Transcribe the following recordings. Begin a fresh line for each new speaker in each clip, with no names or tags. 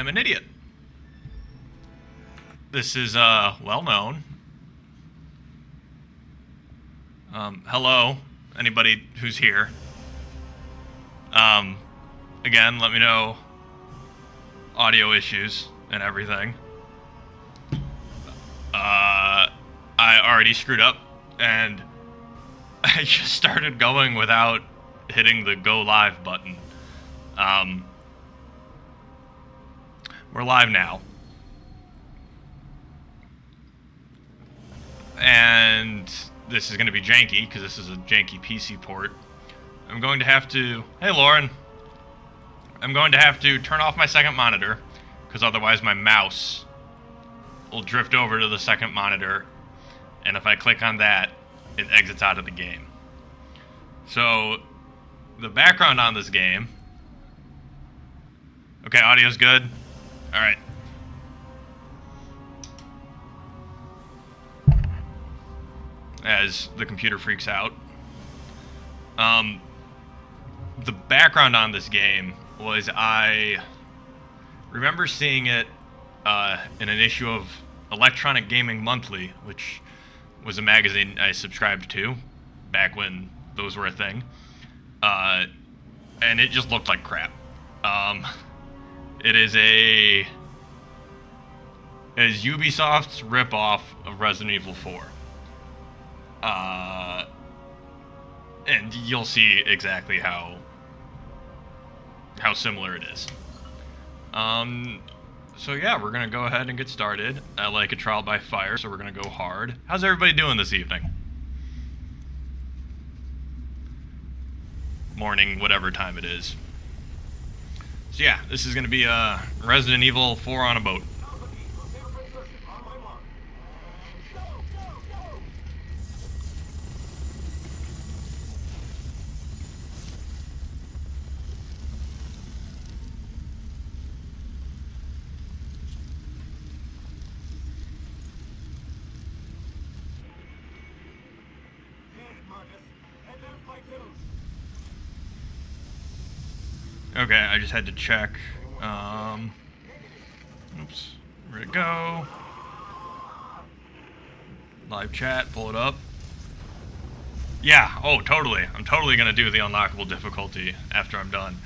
an idiot. This is, well known. Hello, anybody who's here. Again, let me know audio issues and everything. I already screwed up, and I just started going without hitting the go live button. We're live now. And this is going to be janky, because this is a janky PC port. I'm going to have to... Hey, Lauren. I'm going to have to turn off my second monitor, because otherwise my mouse will drift over to the second monitor, and if I click on that, it exits out of the game. So, the background on this game... Okay, audio's good? Alright. As the computer freaks out. The background on this game was I remember seeing it in an issue of Electronic Gaming Monthly, which was a magazine I subscribed to back when those were a thing. And it just looked like crap. It is Ubisoft's ripoff of Resident Evil 4. And you'll see exactly how similar it is. So yeah, we're gonna go ahead and get started. I like a trial by fire, so we're gonna go hard. How's everybody doing this evening? Morning, whatever time it is. So yeah, this is gonna be Resident Evil 4 on a boat. Okay, I just had to check. Oops, where'd it go? Live chat, pull it up. Yeah, oh, totally. I'm totally gonna do the unlockable difficulty after I'm done.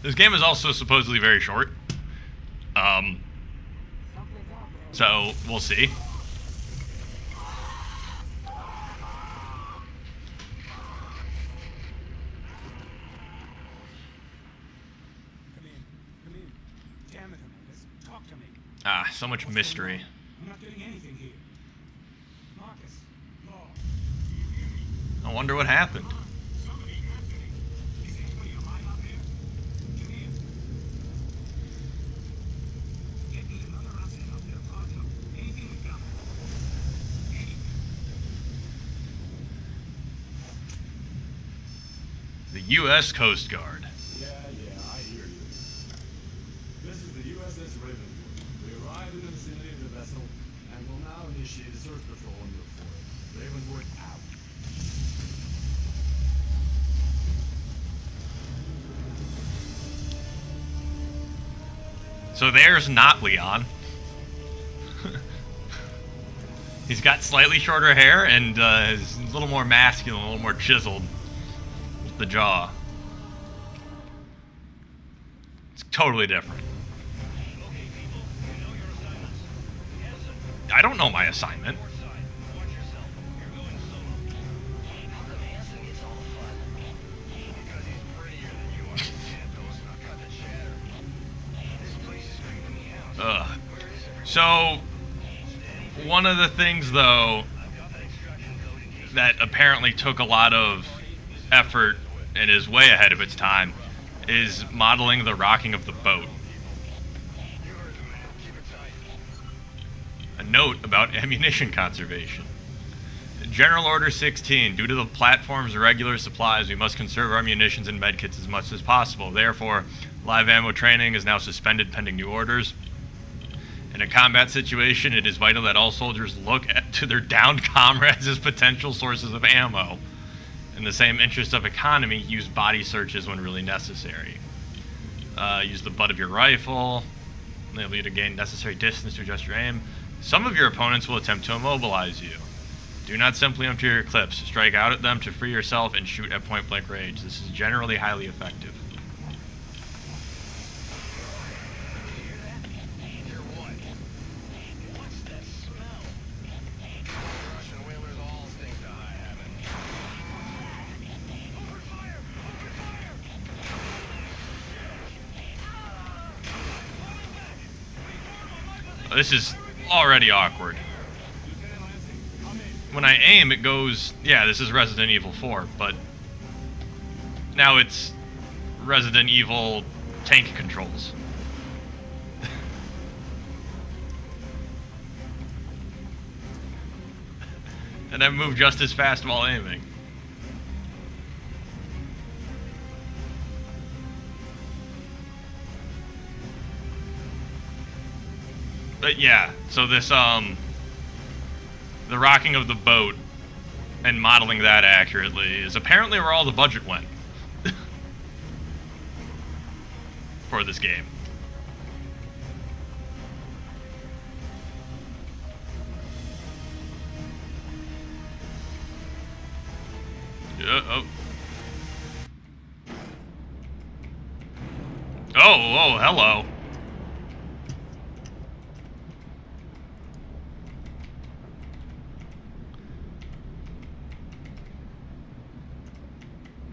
This game is also supposedly very short. So, we'll see. Ah, so much mystery.
I'm not doing anything here. Marcus, Law.
I wonder what happened. The U.S. Coast Guard.
Yeah, I hear you. This is the USS Ravenwood. We arrived in the vicinity of the vessel and will now initiate a search patrol on your fort. Ravenswood out.
So there's not Leon. He's got slightly shorter hair and is a little more masculine, a little more chiseled with the jaw. It's totally different. I don't know my assignment. So, one of the things, though, that apparently took a lot of effort and is way ahead of its time is modeling the rocking of the boat. A note about ammunition conservation. General Order 16. Due to the platform's irregular supplies, we must conserve our munitions and medkits as much as possible. Therefore, live ammo training is now suspended pending new orders. In a combat situation, it is vital that all soldiers look to their downed comrades as potential sources of ammo. In the same interest of economy, use body searches when really necessary. Use the butt of your rifle. Enable you to gain necessary distance to adjust your aim. Some of your opponents will attempt to immobilize you. Do not simply empty your clips. Strike out at them to free yourself and shoot at point-blank range. This is generally highly effective. This is already awkward. When I aim, it goes... Yeah, this is Resident Evil 4, but... Now it's Resident Evil tank controls. And I move just as fast while aiming. But yeah, so this, the rocking of the boat and modeling that accurately is apparently where all the budget went for this game. Oh. Oh, hello.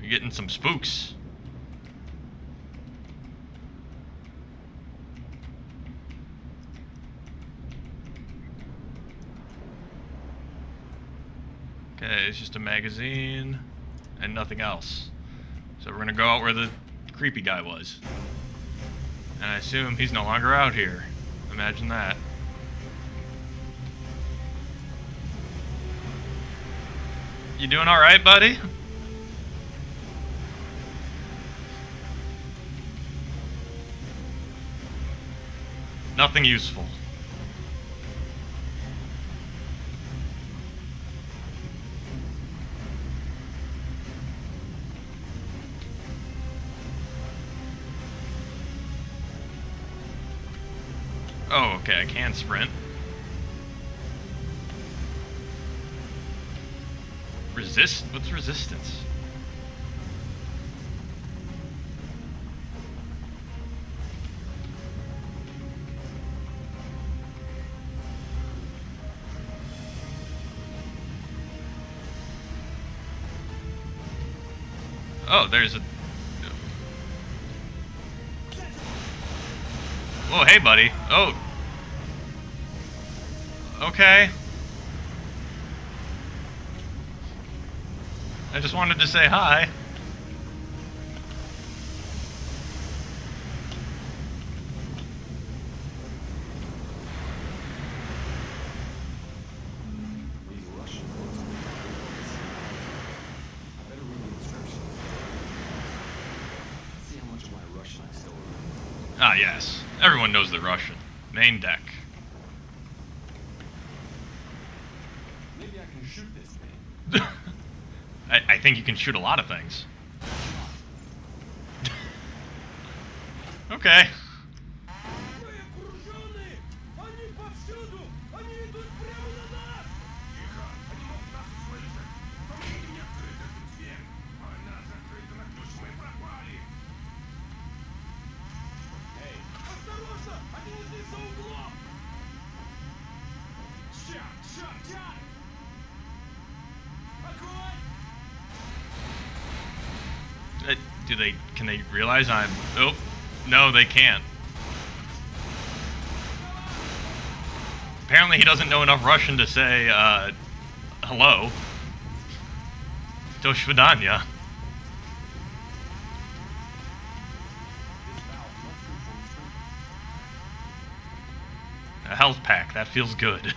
You're getting some spooks. Okay, it's just a magazine and nothing else. So we're gonna go out where the creepy guy was. And I assume he's no longer out here. Imagine that. You doing alright, buddy? Nothing useful. Oh, okay, I can sprint. Resist? What's resistance? Oh, there's a... Oh, hey, buddy. Oh. Okay. I just wanted to say hi.
These Russian boys are ridiculous. I better read the instructions. See how much of my Russian I still remember.
Ah, yes. Everyone knows the Russian. Main deck.
Maybe I can shoot this thing.
I think you can shoot a lot of things. Okay. Can they realize I'm... Oh, no, they can't. Apparently he doesn't know enough Russian to say, hello. Do svidanya. A health pack, that feels good.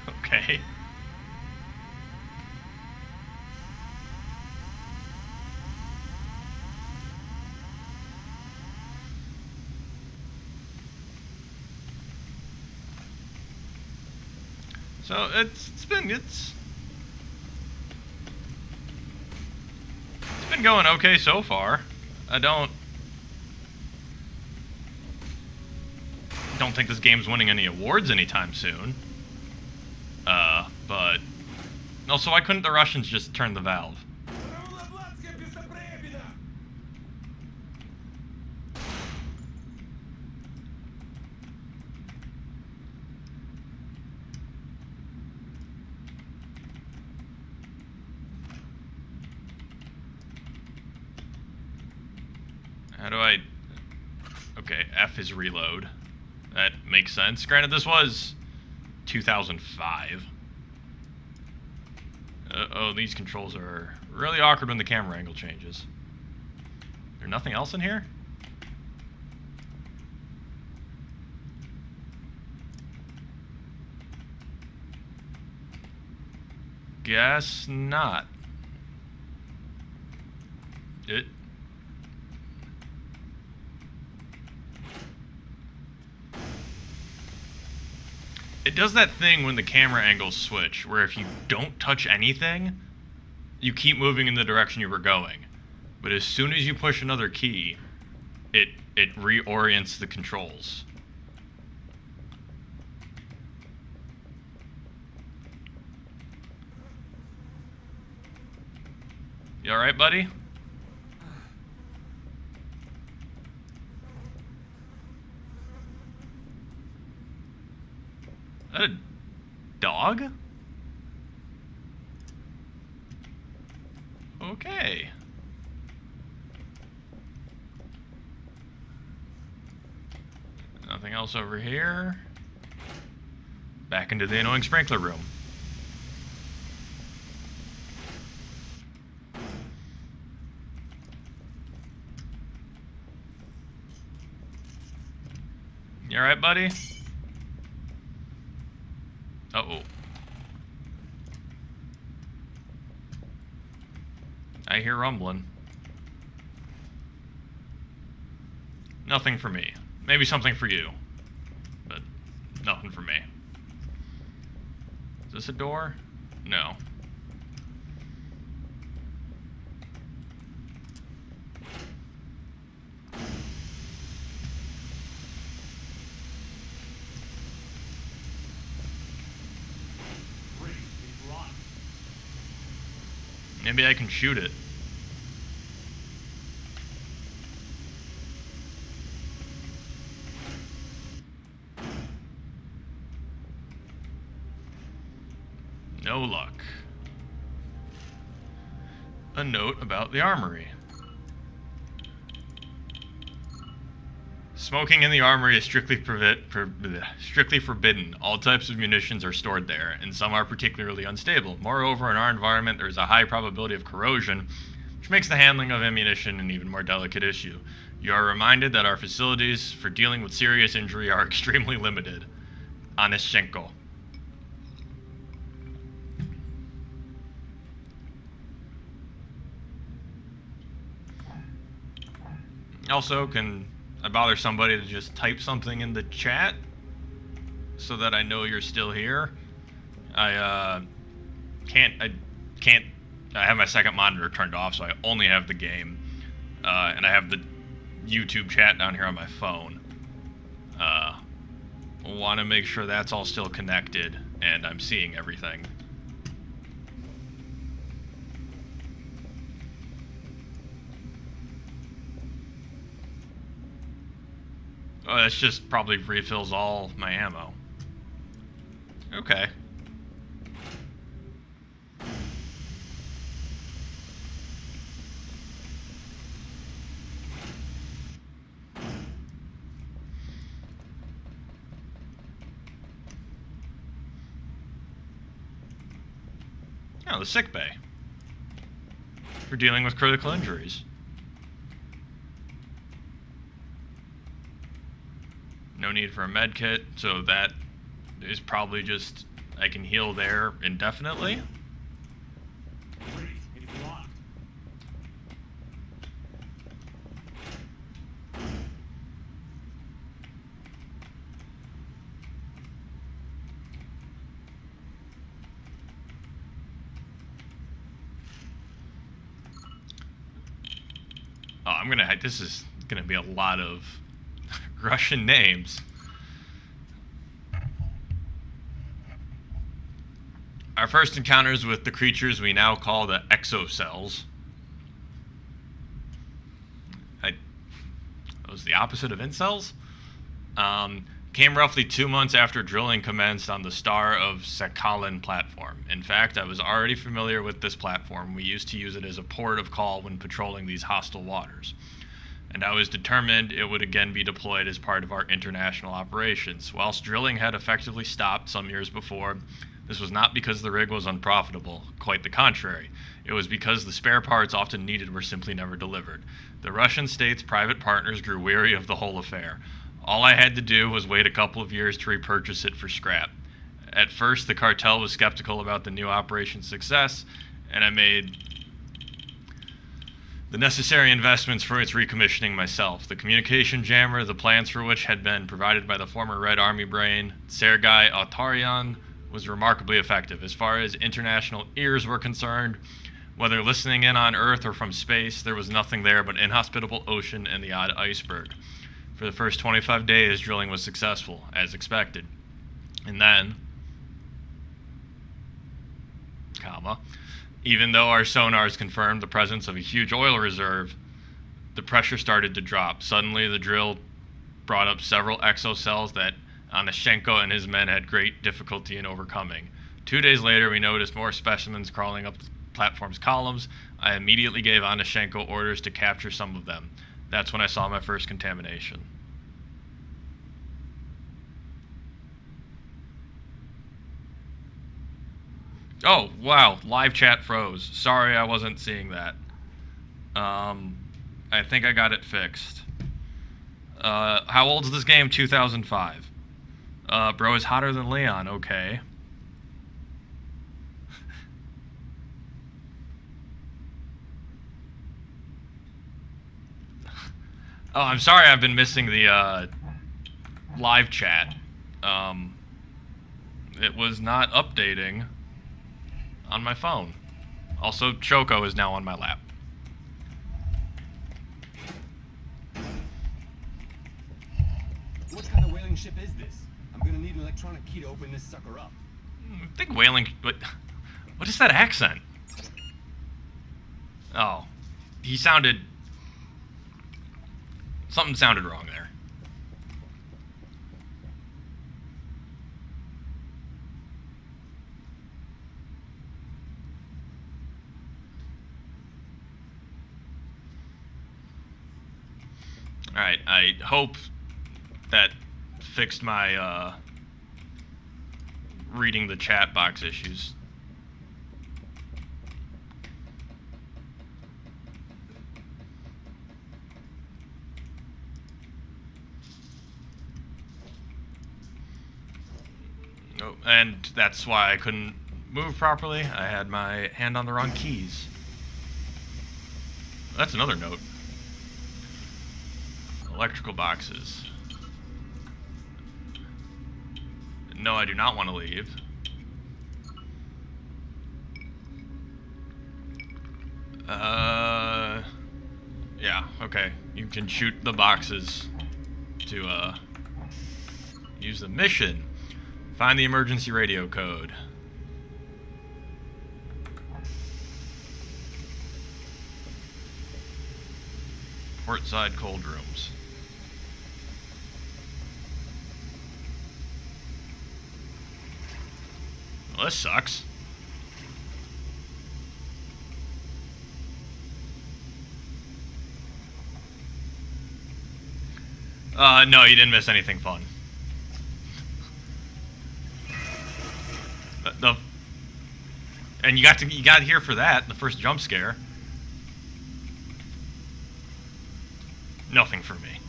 Okay. So it's been going okay so far. I don't don't think this game's winning any awards anytime soon. But also, why couldn't the Russians just turn the valve? How do I... Okay, F is reload. That makes sense. Granted, this was 2005. Oh, these controls are really awkward when the camera angle changes. There's nothing else in here? Guess not. It does that thing when the camera angles switch, where if you don't touch anything, you keep moving in the direction you were going. But as soon as you push another key, it reorients the controls. You alright, buddy? Is that a dog? Okay. Nothing else over here. Back into the annoying sprinkler room. You alright, buddy? Uh-oh. I hear rumbling. Nothing for me. Maybe something for you. But nothing for me. Is this a door? No. Maybe I can shoot it. No luck. A note about the armory. Smoking in the armory is strictly forbidden. All types of munitions are stored there, and some are particularly unstable. Moreover, in our environment, there is a high probability of corrosion, which makes the handling of ammunition an even more delicate issue. You are reminded that our facilities for dealing with serious injury are extremely limited. Onishchenko. Also, can I bother somebody to just type something in the chat so that I know you're still here? I have my second monitor turned off, so I only have the game, and I have the YouTube chat down here on my phone. Want to make sure that's all still connected and I'm seeing everything. Oh, that's just probably refills all my ammo. Okay. Oh, the sick bay. For dealing with critical injuries. No need for a med kit, so that is probably just I can heal there indefinitely. Oh, this is gonna be a lot of Russian names. Our first encounters with the creatures we now call the exocells. That was the opposite of incels. Came roughly 2 months after drilling commenced on the Star of Sakhalin platform. In fact, I was already familiar with this platform. We used to use it as a port of call when patrolling these hostile waters. And I was determined it would again be deployed as part of our international operations. Whilst drilling had effectively stopped some years before, this was not because the rig was unprofitable, quite the contrary. It was because the spare parts often needed were simply never delivered. The Russian state's private partners grew weary of the whole affair. All I had to do was wait a couple of years to repurchase it for scrap. At first, the cartel was skeptical about the new operation's success, and I made the necessary investments for its recommissioning myself. The communication jammer, the plans for which had been provided by the former Red Army brain, Sergei Autaryan, was remarkably effective. As far as international ears were concerned, whether listening in on Earth or from space, there was nothing there but inhospitable ocean and the odd iceberg. For the first 25 days, drilling was successful, as expected. And then, even though our sonars confirmed the presence of a huge oil reserve, the pressure started to drop. Suddenly, the drill brought up several exocells that Onashenko and his men had great difficulty in overcoming. 2 days later, we noticed more specimens crawling up the platform's columns. I immediately gave Onashenko orders to capture some of them. That's when I saw my first contamination. Oh, wow, live chat froze. Sorry I wasn't seeing that. I think I got it fixed. How old is this game? 2005. Bro is hotter than Leon, okay. Oh, I'm sorry I've been missing the live chat. It was not updating on my phone. Also, Choco is now on my lap.
What kind of whaling ship is this? I'm gonna need an electronic key to open this sucker up.
I think whaling... What is that accent? Oh. He sounded... Something sounded wrong there. Alright, I hope that fixed my reading the chat box issues. Oh, and that's why I couldn't move properly. I had my hand on the wrong keys. That's another note. Electrical boxes. No, I do not want to leave. Yeah, okay. You can shoot the boxes to, use the mission. Find the emergency radio code. Portside cold rooms. Well, this sucks. No, you didn't miss anything fun. And you got here for that, the first jump scare. Nothing for me.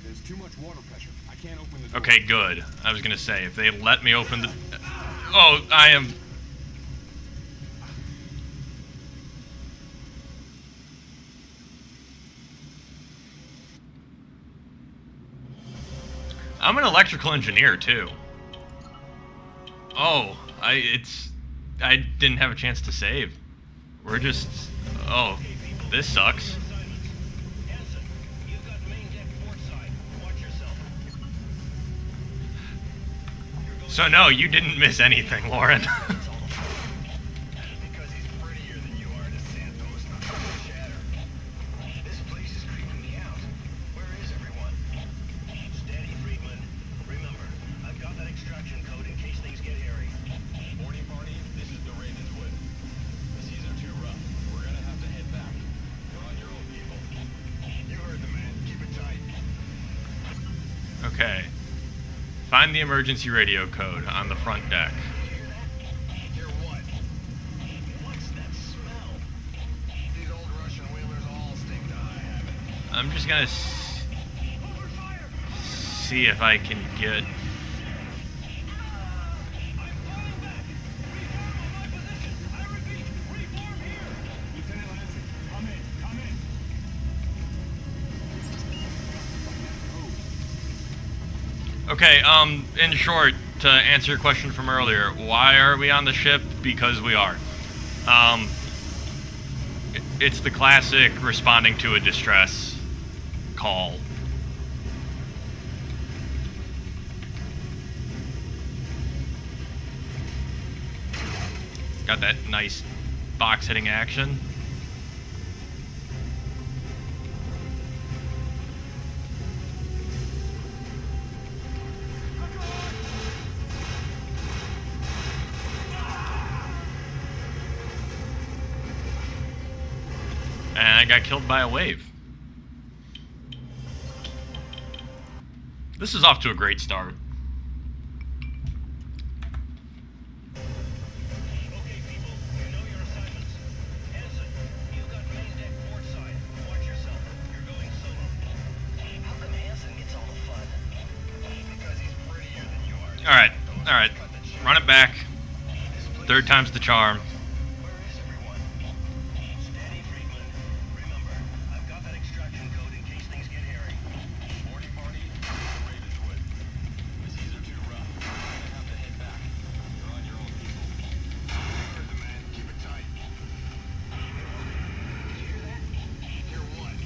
There's too much water pressure. I can't open the door.
Okay, good. I was gonna say, if they let me open the... Oh, I am... I'm an electrical engineer, too. Oh, I didn't have a chance to save. We're just... Oh, this sucks. So no, you didn't miss anything, Lauren.
Because he's prettier than you are, DeSantos, not gonna shatter. This place is creeping me out. Where is everyone? Steady, Friedman. Remember, I've got that extraction code in case things get hairy.
Morning party, this is the Ravenswood. The seas are too rough. We're gonna have to head back. You're on your own, people.
You heard the man. Keep it tight.
Okay. Find the emergency radio code on the front deck.
Hear what? What's that smell? These old Russian whalers all stink to high heaven.
I'm just gonna see if I can get...
Lieutenant Lansing, come in, come in.
Okay, in short, to answer your question from earlier, why are we on the ship? Because we are. It's the classic responding to a distress call. Got that nice box hitting action. And I got killed by a wave. This is off to a great start.
Okay, people, you know your assignments. Hanson, you've got main deck port side. Watch yourself. You're going solo. How come Hanson gets all the fun? Because he's prettier than you are.
Alright. Run it back. Third time's the charm.
Where is everyone? Steady, Friedman. Remember, I've got that extraction code in case things get hairy.
Morning party, this is the Ravenswood. The seas are too rough. We're gonna have to head back. You're on your own, people.
You heard the man. Keep it tight. Hear that? Hear what?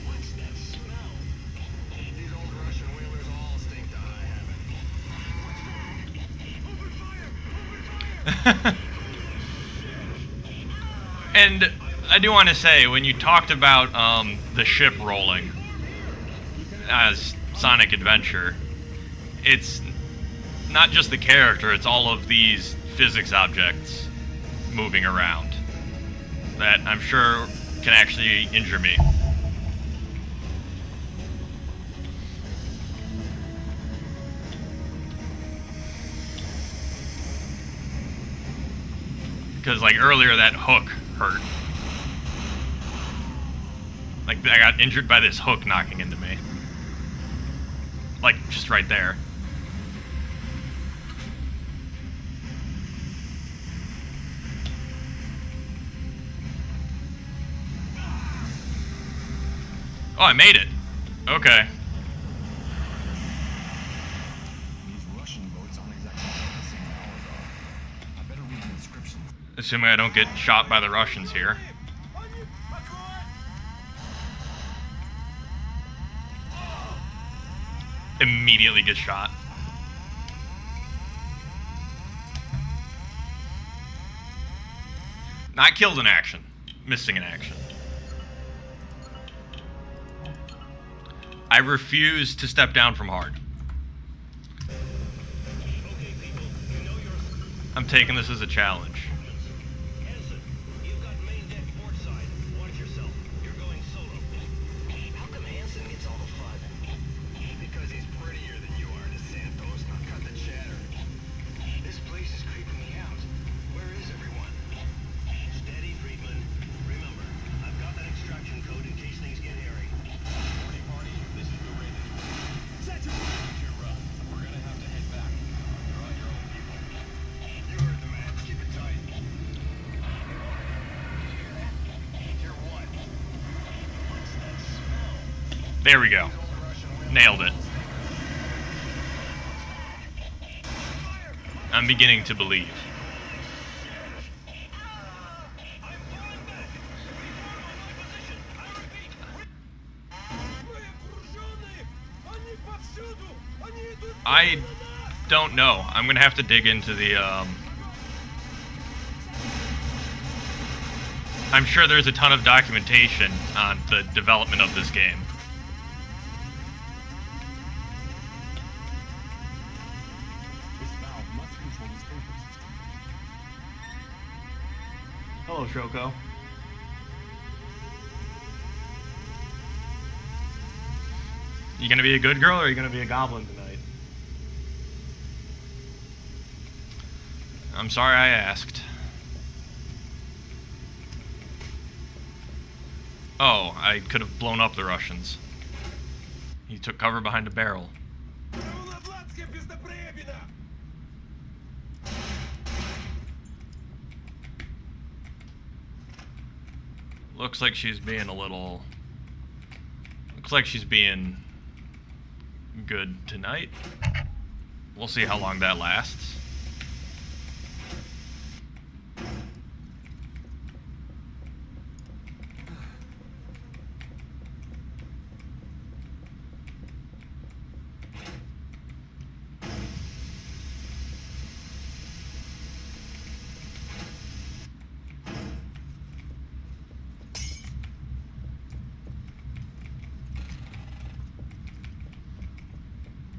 What's that smell? These old Russian whalers all stink to high heaven. What's that? Open fire! Open fire!
And I do want to say, when you talked about the ship rolling as Sonic Adventure, it's not just the character, it's all of these physics objects moving around that I'm sure can actually injure me. Because, like, earlier that hook hurt. Like, I got injured by this hook knocking into me. Like, just right there. Oh, I made it. Okay.
These Russian boats aren't exactly the same as ours are. I better read the inscriptions.
Assuming I don't get shot by the Russians here. Immediately get shot. Not killed in action. Missing in action. I refuse to step down from hard.
Okay, people, you know your
I'm taking this as a challenge.
Hanson, you've got main deck port side. Watch yourself. You're going solo. How come Hanson gets all the fun? Because he's prettier than you are, DeSantos. Now cut the chatter. This place is creeping me out. Where is everyone? Steady, Friedman. Remember, I've got that extraction code in case things get hairy.
Morning party, this is the Ravenswood. Too rough. We're gonna have to head back. You're on your own, people.
You heard the man. Keep it tight. Hear what? What's that smell?
There we go.
Old Russian whalers.
Nailed it. I'm beginning to believe. don't know. I'm gonna have to dig into the. I'm sure there's a ton of documentation on the development of this game.
This valve must control the sprinkler system.
Hello, Shoko. You gonna be a good girl or are you gonna be a goblin tonight? I'm sorry I asked. Oh, I could have blown up the Russians. He took cover behind a barrel. Looks like she's being a little... Looks like she's being good tonight. We'll see how long that lasts.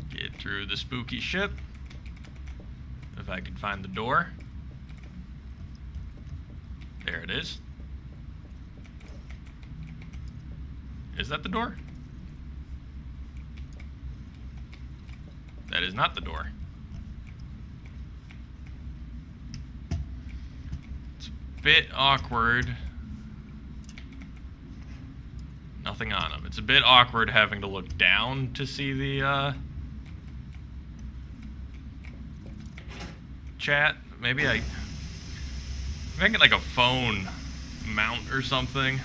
Get through the spooky ship. If I can find the door. There it is. Is that the door? That is not the door. It's a bit awkward. Nothing on him. It's a bit awkward having to look down to see the chat. Maybe I get like a phone mount or something.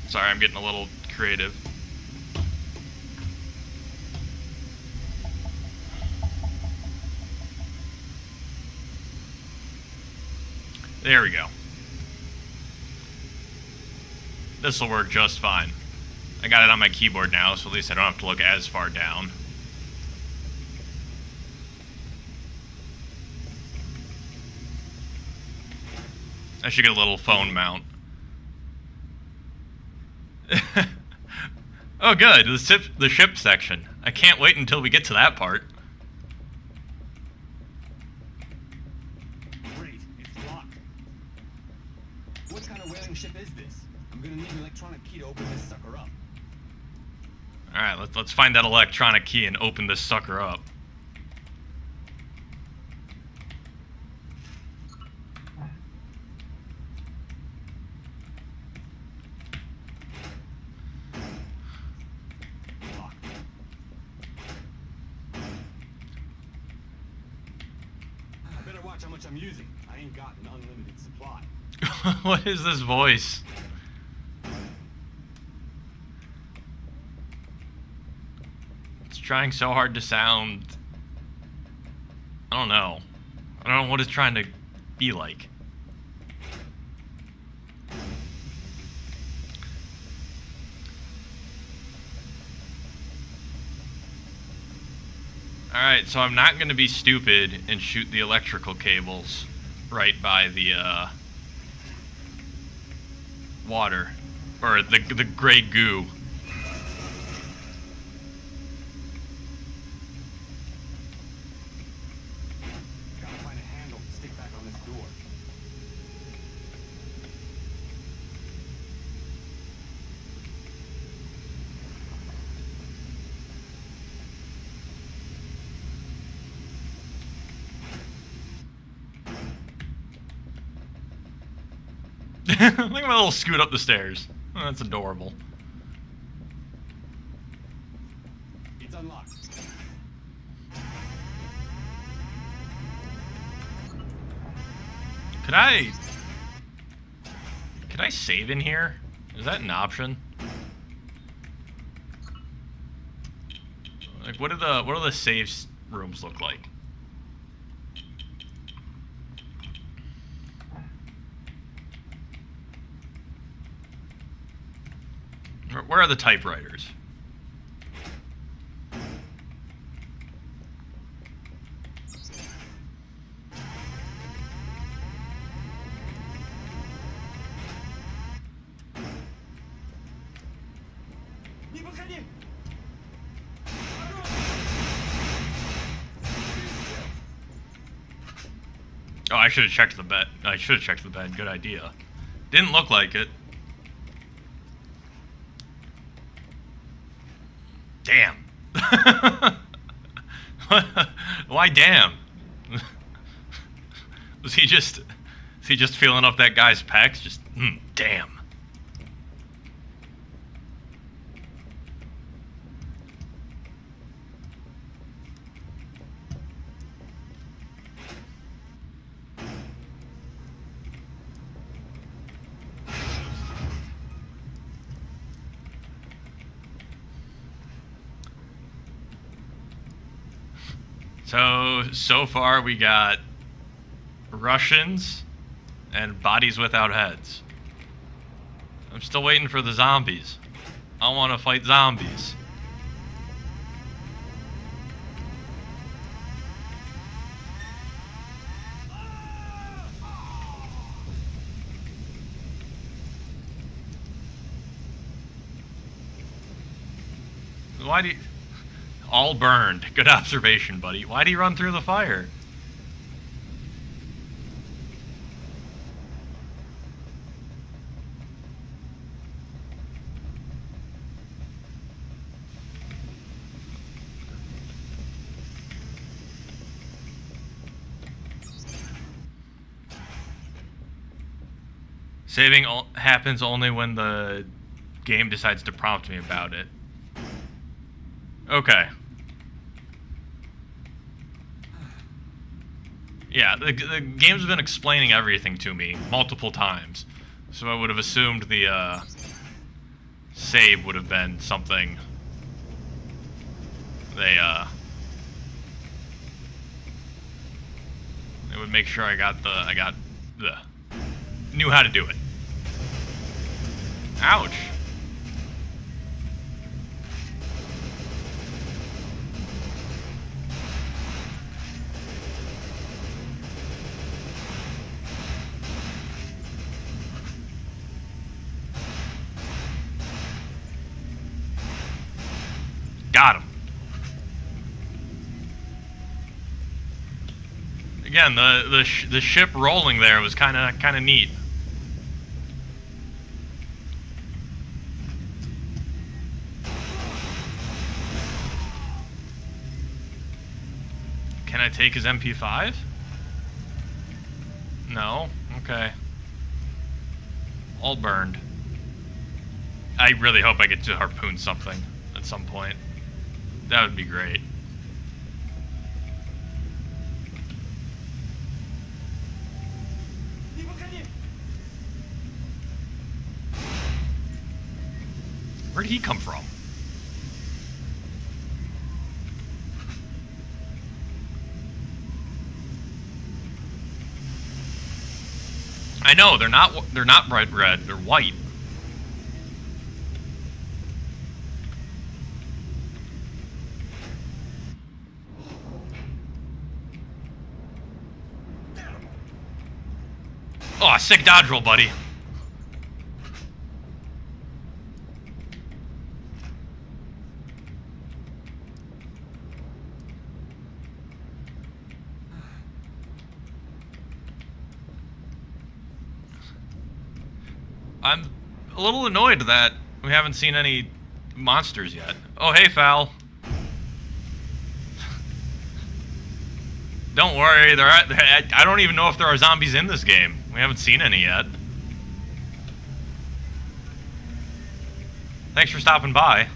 Sorry, I'm getting a little creative. There we go. This will work just fine. I got it on my keyboard now, so at least I don't have to look as far down. I should get a little phone mount. Oh good, the ship section. I can't wait until we get to that part.
Great, it's locked. What kind of whaling ship is this? I'm gonna need an electronic key to open this sucker up.
Alright, let's find that electronic key and open this sucker up.
Locked. I better watch how much I'm using. I ain't got an unlimited supply.
What is this voice? It's trying so hard to sound... I don't know. I don't know what it's trying to be like. Alright, so I'm not going to be stupid and shoot the electrical cables right by the water, or the gray goo.
Gotta find a handle to stick back on this door.
Look at my little scoot up the stairs. Oh, that's adorable.
It's unlocked.
Could I save in here? Is that an option? Like, what do the save rooms look like? Where are the typewriters?
Не подходи!
Oh, I should have checked the bed. I should have checked the bed. Good idea. Didn't look like it. Damn. Why damn? Is he just feeling up that guy's pecs? Just damn. So far we got Russians and bodies without heads. I'm still waiting for the zombies. I want to fight zombies. Why do you... All burned. Good observation, buddy. Why do you run through the fire? Saving happens only when the game decides to prompt me about it. Okay. Yeah, the game's been explaining everything to me multiple times, so I would have assumed the save would have been something they would make sure I knew how to do it. Ouch. Got him. Again, the ship rolling there was kind of neat. Can I take his MP5? No. Okay. All burned. I really hope I get to harpoon something at some point. That would be great.
Не подходи!
Where did he come from? I know they're not bright red. They're white. Oh, sick dodge roll, buddy. I'm a little annoyed that we haven't seen any monsters yet. Oh, hey, Foul. Don't worry, I don't even know if there are zombies in this game. We haven't seen any yet. Thanks for stopping by.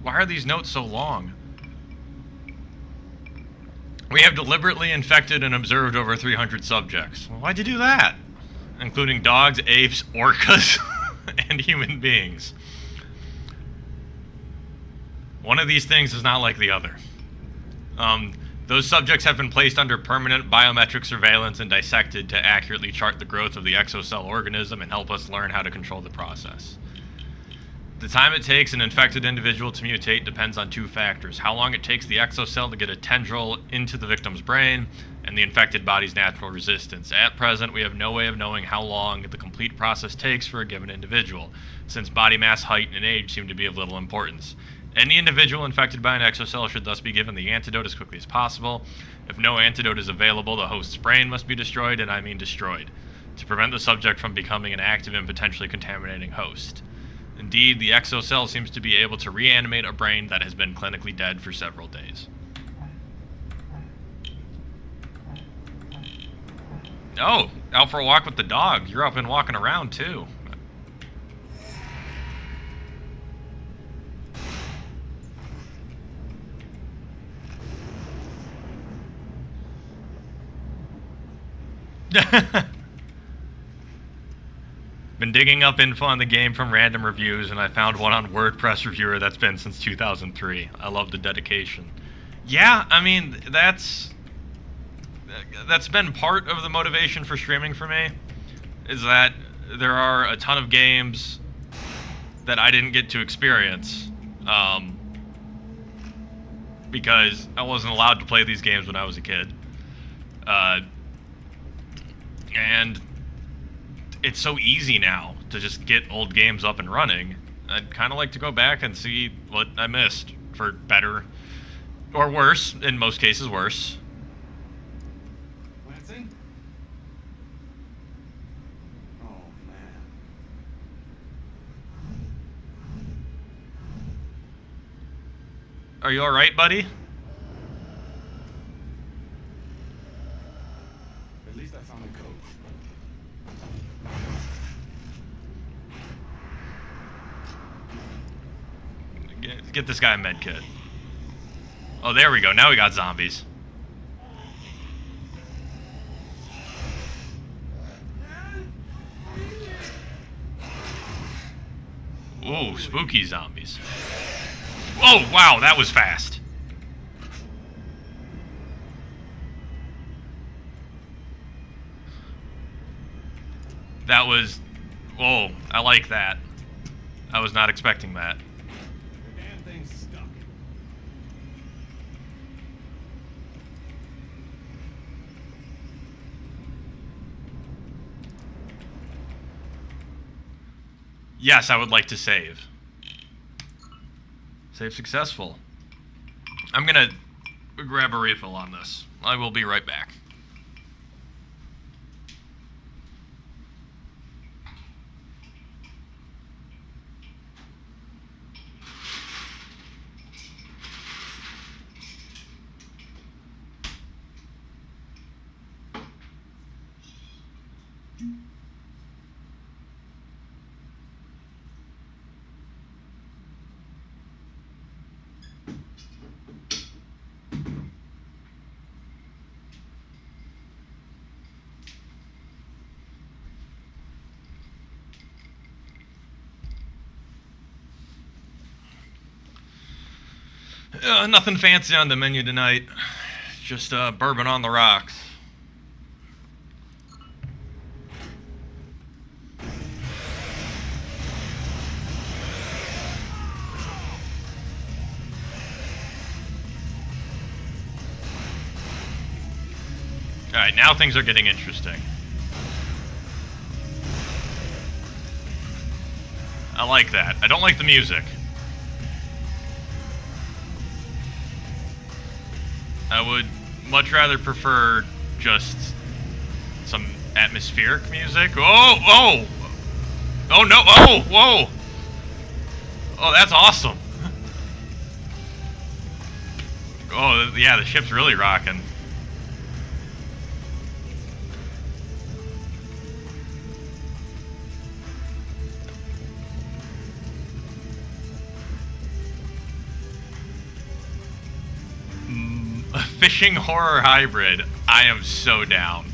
Why are these notes so long? We have deliberately infected and observed over 300 subjects. Well, why'd you do that? including dogs, apes, orcas, and human beings. One of these things is not like the other. Those subjects have been placed under permanent biometric surveillance and dissected to accurately chart the growth of the exocell organism and help us learn how to control the process. The time it takes an infected individual to mutate depends on two factors: how long it takes the exocell to get a tendril into the victim's brain, and the infected body's natural resistance. At present, we have no way of knowing how long the complete process takes for a given individual, since body mass, height, and age seem to be of little importance. Any individual infected by an exocell should thus be given the antidote as quickly as possible. If no antidote is available, the host's brain must be destroyed, and I mean destroyed, to prevent the subject from becoming an active and potentially contaminating host. Indeed, the exocell seems to be able to reanimate a brain that has been clinically dead for several days. Oh, out for a walk with the dog. You're up and walking around, too. Been digging up info on the game from random reviews, and I found one on WordPress Reviewer that's been since 2003. I love the dedication. Yeah, I mean, that's been part of the motivation for streaming for me, is that there are a ton of games that I didn't get to experience because I wasn't allowed to play these games when I was a kid. And it's so easy now to just get old games up and running. I'd kind of like to go back and see what I missed, for better or worse, in most cases worse.
Lansing? Oh, man.
Are you alright, buddy?
At least I found a coach.
Get this guy a med kit. Oh, there we go. Now we got zombies. Ooh, spooky zombies. Oh, wow, that was fast. That was... Whoa, I like that. I was not expecting that.
The damn thing's stuck.
Yes, I would like to save. Save successful. I'm gonna grab a refill on this. I will be right back. Nothing fancy on the menu tonight. Just bourbon on the rocks. Alright, now things are getting interesting. I like that. I don't like the music. I would much rather prefer just some atmospheric music. Oh, oh! Oh no, oh, whoa! Oh, that's awesome. Oh, yeah, the ship's really rocking. A fishing horror hybrid. I am so down.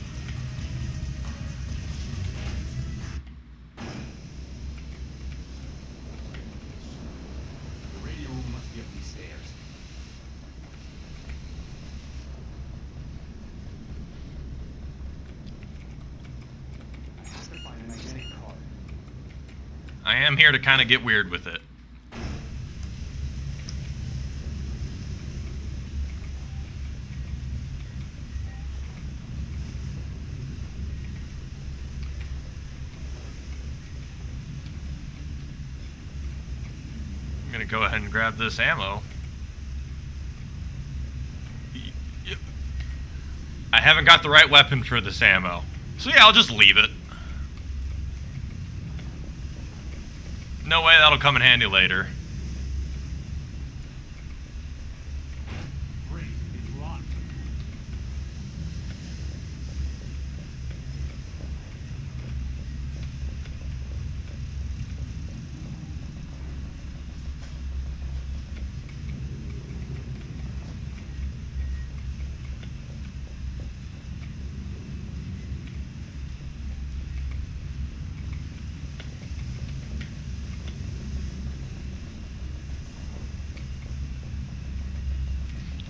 I am here to kind of get weird with it. I'm gonna go ahead and grab this ammo. I haven't got the right weapon for this ammo. So yeah, I'll just leave it. No way that'll come in handy later.
Great, it's locked.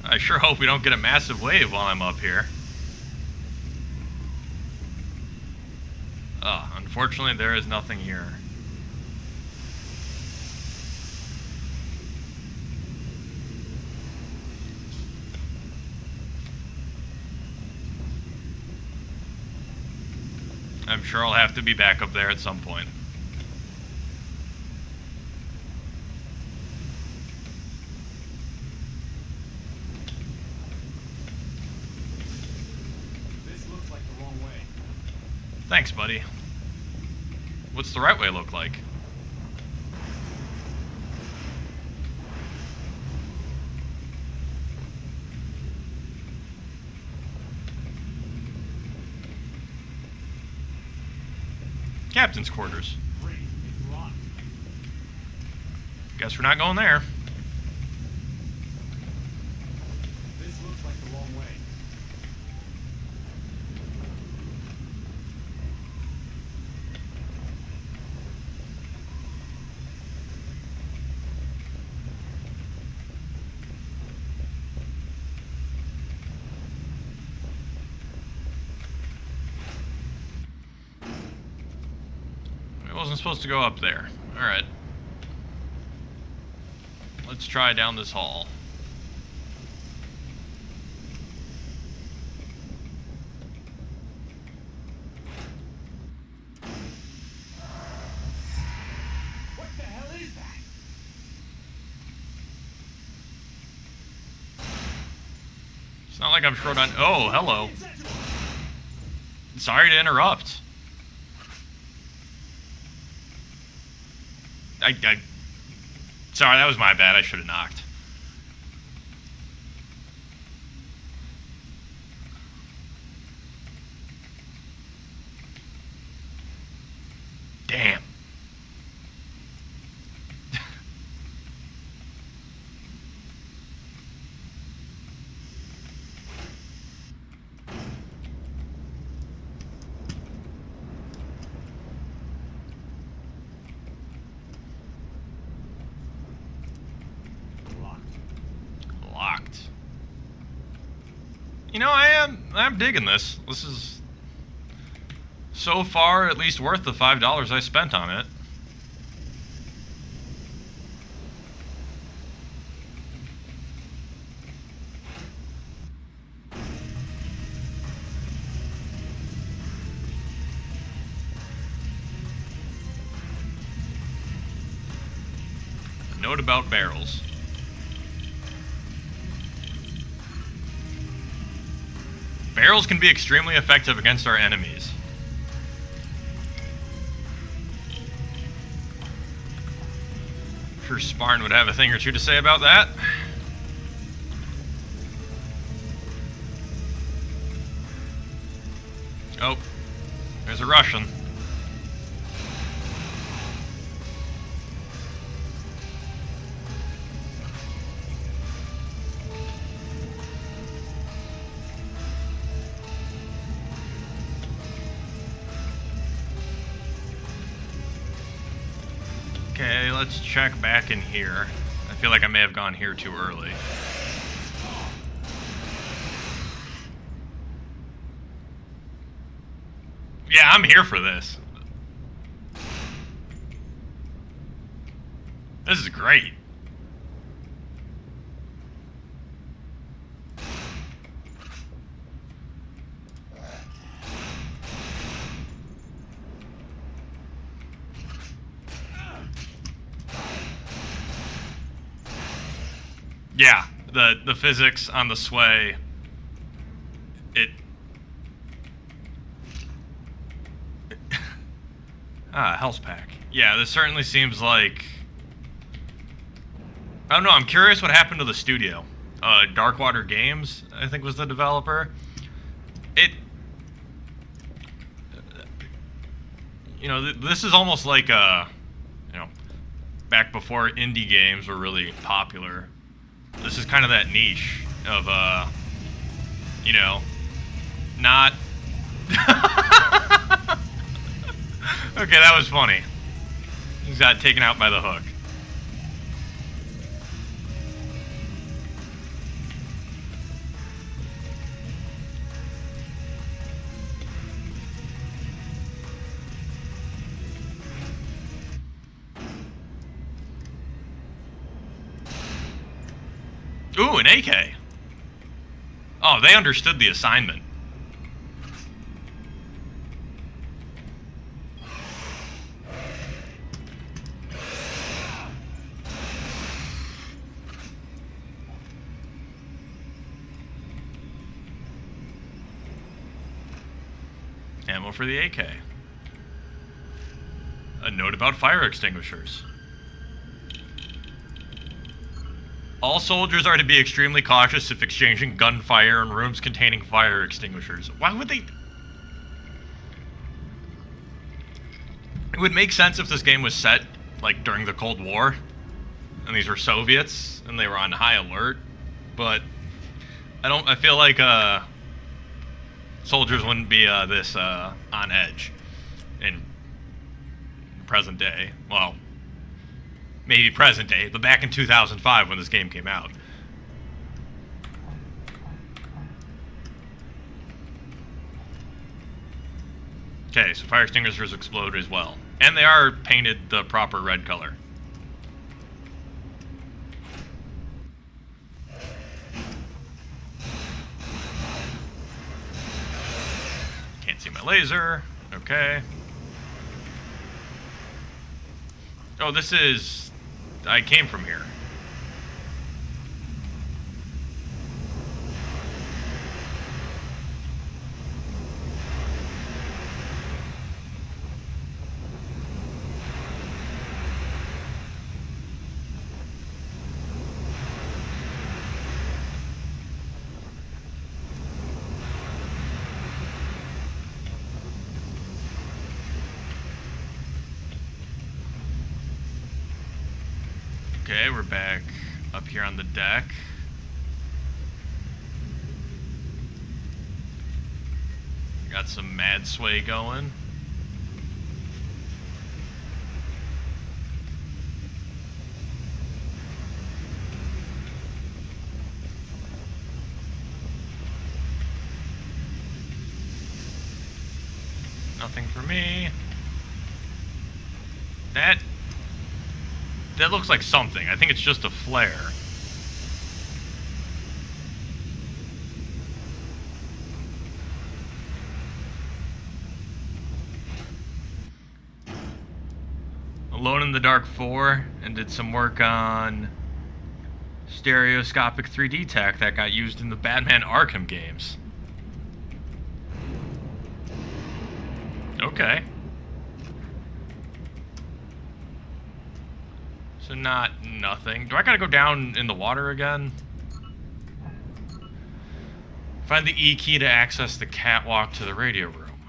I sure hope we don't get a massive wave while I'm up here. Unfortunately, there is nothing here. I'm sure I'll have to be back up there at some point.
This looks like the wrong way.
Thanks, buddy. What's the right way look like? Captain's quarters.
Great, it's locked.
Guess we're not going there.
This looks like the wrong way.
It wasn't supposed to go up there. Alright. Let's try down this hall.
What the hell is that?
It's not like I'm short on... Oh, hello. Sorry to interrupt. Sorry, that was my bad. I should have knocked. Damn.
Locked.
Locked. You know, I'm digging this. This is so far at least worth the $5 I spent on it. A note about barrels. Barrels can be extremely effective against our enemies. I'm sure Sparn would have a thing or two to say about that. Oh, there's a Russian. Okay, let's check back in here. I feel like I may have gone here too early. Yeah, I'm here for this. This is great. Yeah, the physics on the sway, health pack. Yeah, this certainly seems like... I don't know, I'm curious what happened to the studio. Darkwater Games, I think, was the developer. You know, this is almost like, you know, back before indie games were really popular. This is kind of that niche of, you know, not... Okay, that was funny. He's got taken out by the hook. Ooh, an AK. Oh, they understood the assignment. Ammo for the AK. A note about fire extinguishers. All soldiers are to be extremely cautious if exchanging gunfire in rooms containing fire extinguishers. Why would they... It would make sense if this game was set, like, during the Cold War, and these were Soviets, and they were on high alert, but I feel like, soldiers wouldn't be, this, on edge in present day. Well, maybe present day, but back in 2005 when this game came out. Okay, so fire extinguishers explode as well. And they are painted the proper red color. Can't see my laser. Okay. Oh, this is... I came from here. Okay, we're back up here on the deck. Got some mad sway going. Nothing for me. That looks like something. I think it's just a flare. Alone in the Dark 4, and did some work on stereoscopic 3D tech that got used in the Batman Arkham games. Okay. So nothing. Do I gotta go down in the water again? Find the E key to access the catwalk to the radio room.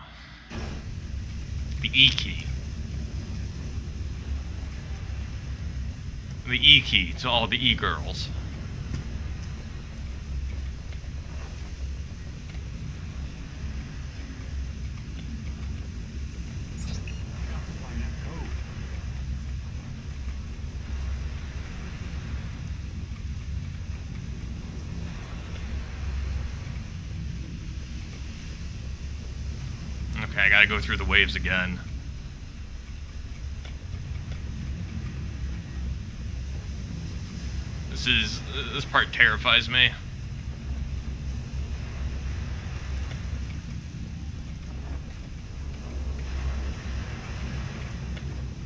The E key. The E key to all the E-girls. Okay, I gotta go through the waves again. This part terrifies me.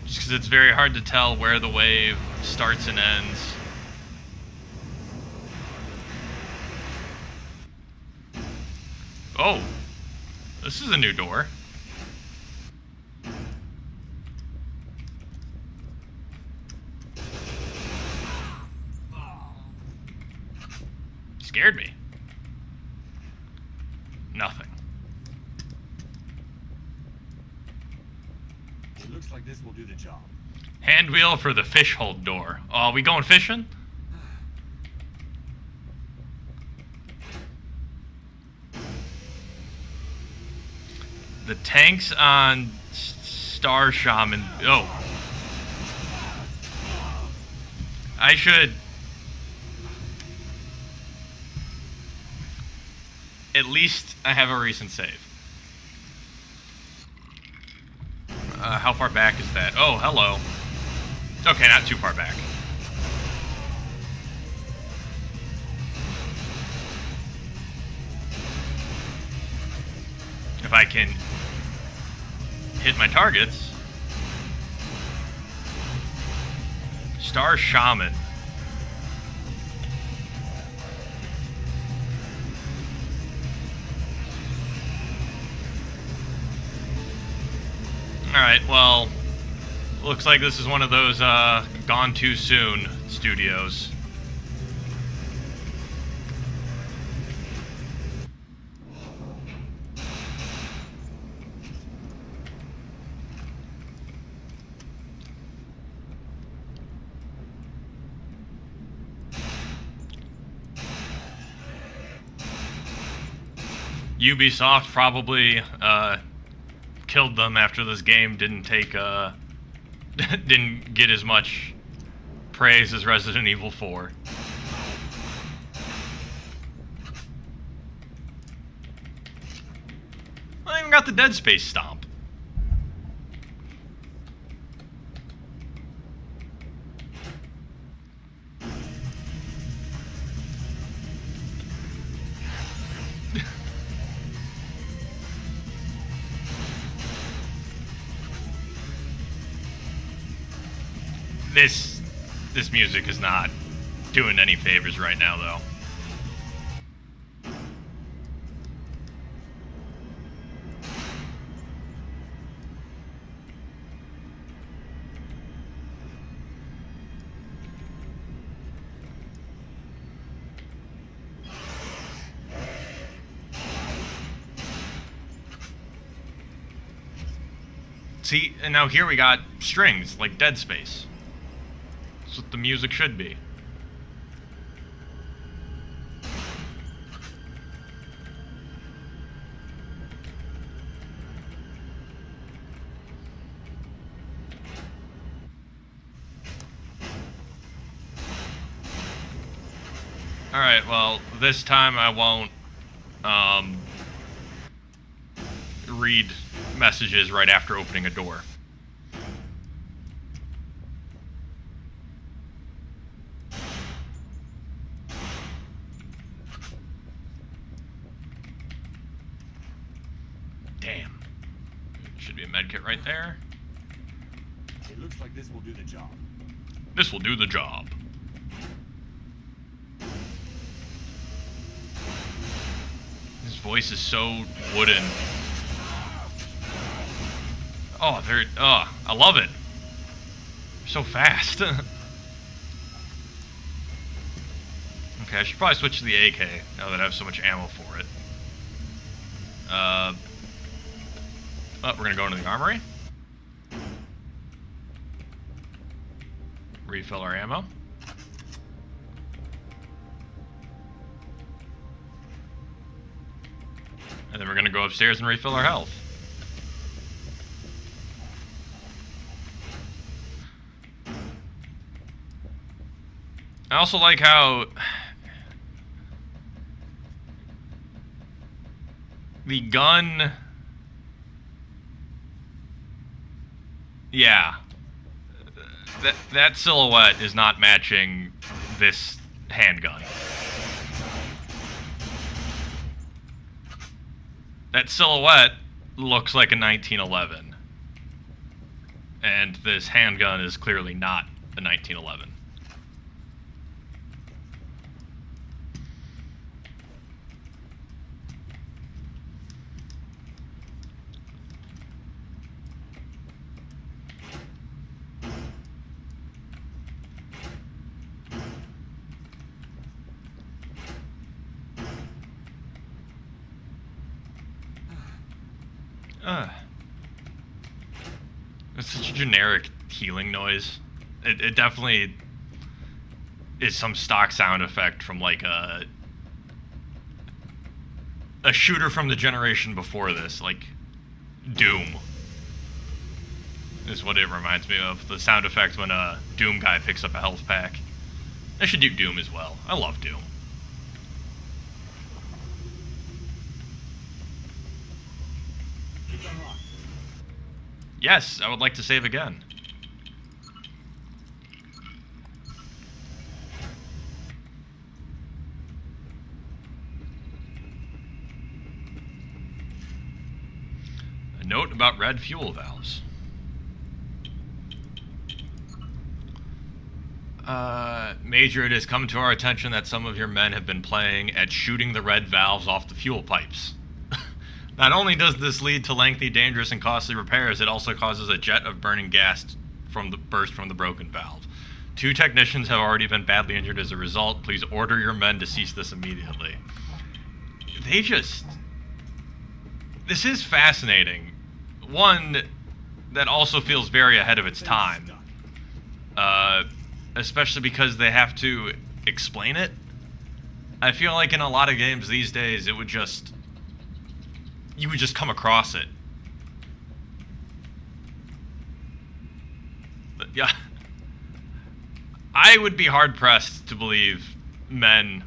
Just because it's very hard to tell where the wave starts and ends. Oh, this is a new door. Scared me. Nothing.
It looks like this will do the job.
Hand wheel for the fish hold door. Oh, we going fishing? The tanks on Star Shaman. Oh. I should at least I have a recent save. How far back is that? Oh, hello. Okay, not too far back. If I can hit my targets. Star Shaman. Alright, well, looks like this is one of those gone too soon studios. Ubisoft probably killed them after this game didn't take didn't get as much praise as Resident Evil 4. I even got the Dead Space stomp. This music is not doing any favors right now, though. See, and now here we got strings, like Dead Space. That's what the music should be. Alright, well, this time I won't read messages right after opening a door. Damn. Should be a medkit right there.
It looks like this will do the job.
This will do the job. His voice is so wooden. Oh, I love it. They're so fast. Okay, I should probably switch to the AK now that I have so much ammo for it. We're gonna go into the armory. Refill our ammo. And then we're gonna go upstairs and refill our health. I also like how the gun, yeah, that silhouette is not matching this handgun. That silhouette looks like a 1911. And this handgun is clearly not a 1911. It's such a generic healing noise. It definitely is some stock sound effect from like a shooter from the generation before this, like Doom. Is what it reminds me of. The sound effect when a Doom guy picks up a health pack. I should do Doom as well. I love Doom.
It's unlocked.
Yes, I would like to save again. A note about red fuel valves. Major, it has come to our attention that some of your men have been playing at shooting the red valves off the fuel pipes. Not only does this lead to lengthy, dangerous, and costly repairs, it also causes a jet of burning gas burst from the broken valve. 2 technicians have already been badly injured as a result. Please order your men to cease this immediately. This is fascinating. One that also feels very ahead of its time. Especially because they have to explain it. I feel like in a lot of games these days, you would just come across it. But yeah, I would be hard pressed to believe men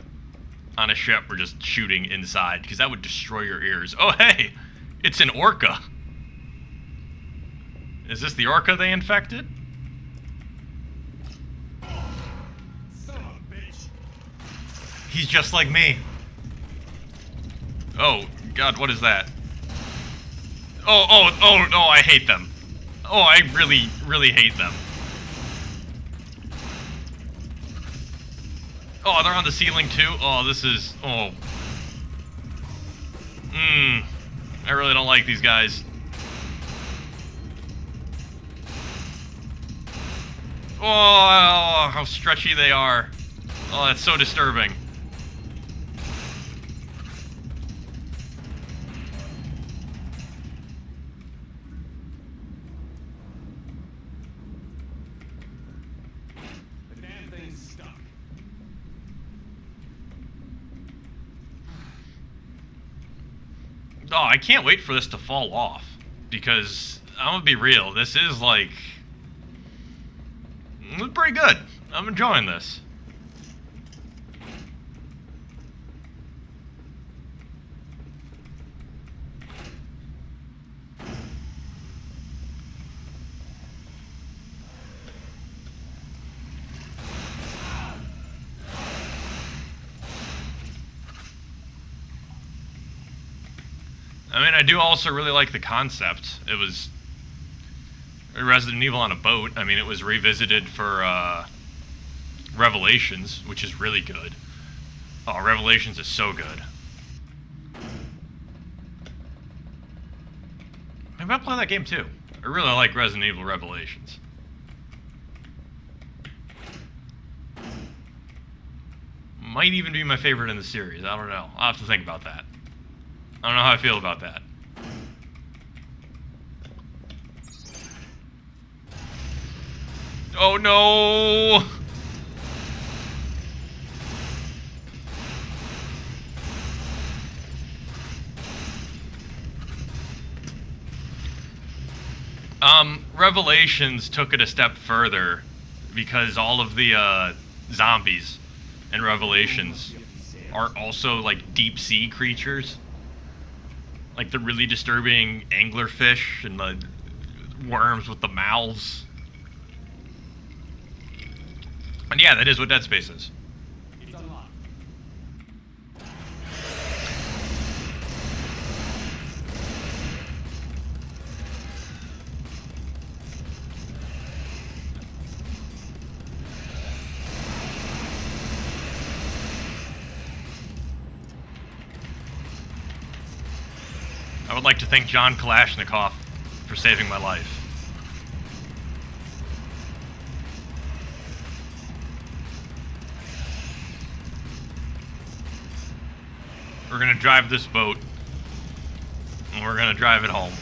on a ship were just shooting inside, because that would destroy your ears. Oh hey, it's an orca. Is this the orca they infected?
Son of a bitch.
He's just like me. Oh God, what is that? Oh, no, I hate them. Oh, I really, really hate them. Oh, they're on the ceiling too? Oh, this is... Oh. I really don't like these guys. Oh, how stretchy they are. Oh, that's so disturbing.
The damn thing's stuck.
Oh, I can't wait for this to fall off. Because, I'm gonna be real, this is like... It's pretty good. I'm enjoying this. I mean, I do also really like the concept. It was Resident Evil on a boat. I mean, it was revisited for Revelations, which is really good. Oh, Revelations is so good. Maybe I'll play that game too. I really like Resident Evil Revelations. Might even be my favorite in the series. I don't know. I'll have to think about that. I don't know how I feel about that. Oh no! Revelations took it a step further because all of the zombies in Revelations are also like deep sea creatures. Like the really disturbing anglerfish and the worms with the mouths. And yeah, that is what Dead Space is.
It's unlocked.
locked.
I would like to thank John Kalashnikov for saving my life. We're gonna drive this boat, and we're gonna drive it home.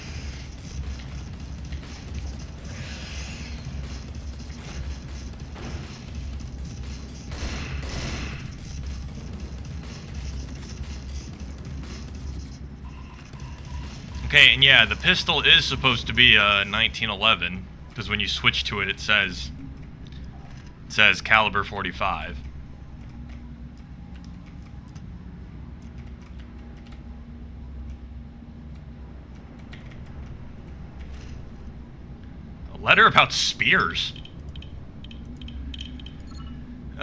Okay, and yeah, the pistol is supposed to be a 1911, because when you switch to it, it says caliber 45. A letter about spears.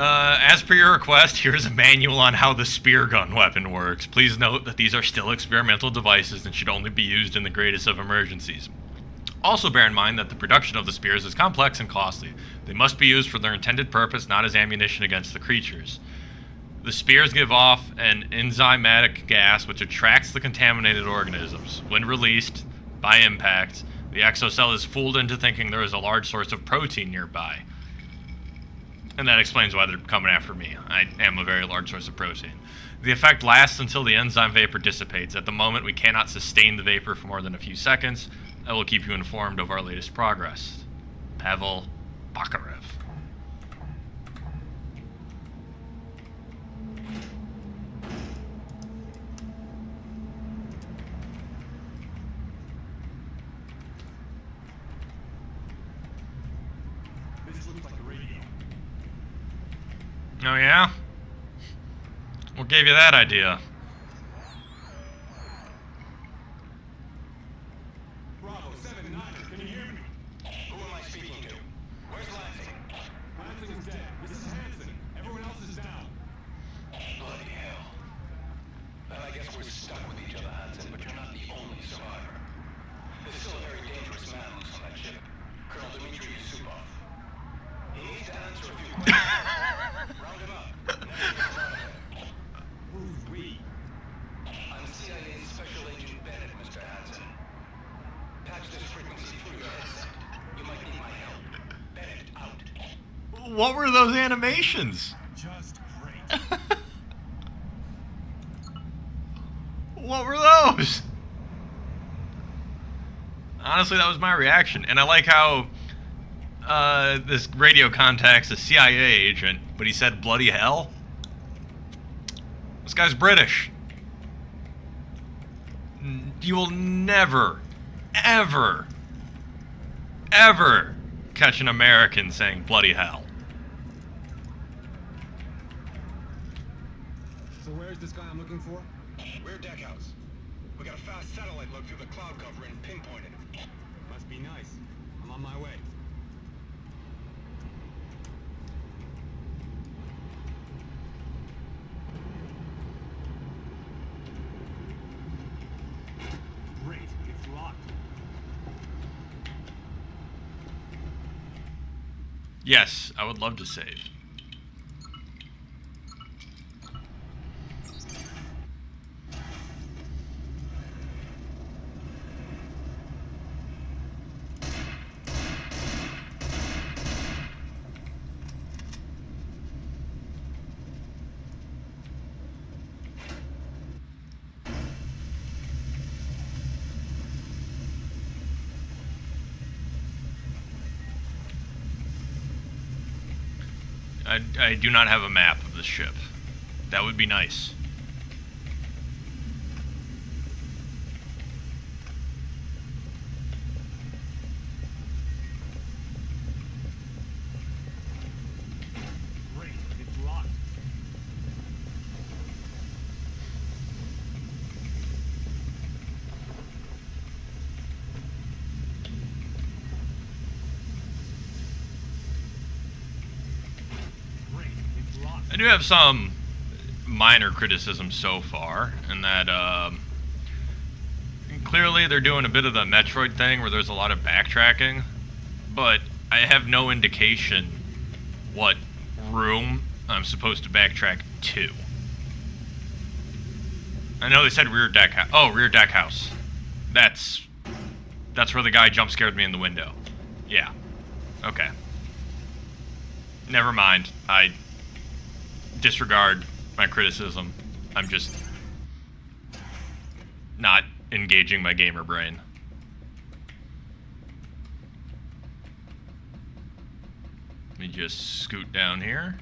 As per your request, here's a manual on how the spear gun weapon works. Please note that these are still experimental devices and should only be used in the greatest of emergencies. Also bear in mind that the production of the spears is complex and costly. They must be used for their intended purpose, not as ammunition against the creatures. The spears give off an enzymatic gas which attracts the contaminated organisms. When released by impact, the exocell is fooled into thinking there is a large source of protein nearby. And that explains why they're coming after me. I am a very large source of protein. The effect lasts until the enzyme vapor dissipates. At the moment, we cannot sustain the vapor for more than a few seconds. I will keep you informed of our latest progress. Pavel Bakarev.
This looks like a radio.
Oh yeah? What gave you that idea?
Bravo 7-9, can you hear me?
Who am I speaking to? Where's Lansing?
Lansing is dead. This is Hanson. Everyone else is down.
Bloody hell. Well, I guess we're stuck with each other, Hansen, but you're not the only survivor. There's still a very dangerous man loose on that ship, Colonel Dmitry Yusupov. He needs to answer a few questions. Round him up.
Who's we?
I'm CIA Special Agent Bennett, Mr. Hansen. Patch this frequency through your headset. You might need my help. Bennett, out.
What were those animations?
Just great.
What were those? Honestly, that was my reaction. And I like how this radio contacts a CIA agent, but he said bloody hell. This guy's British. You will never, ever, ever catch an American saying bloody hell.
So where's this guy I'm looking for?
Rear deck house. We got a fast satellite look through the cloud cover and pinpointed him.
Must be nice. I'm on my way. Great, it's locked.
Yes, I would love to save. I do not have a map of this ship. That would be nice.
Great, it's locked. Great, it's locked.
I do have some minor criticism so far, and that clearly they're doing a bit of the Metroid thing where there's a lot of backtracking, but I have no indication what room I'm supposed to backtrack to. I know they said rear deck house. Oh, rear deck house. That's where the guy jump scared me in the window. Yeah. Okay. Never mind. I disregard my criticism. I'm just not engaging my gamer brain. Let me just scoot down here.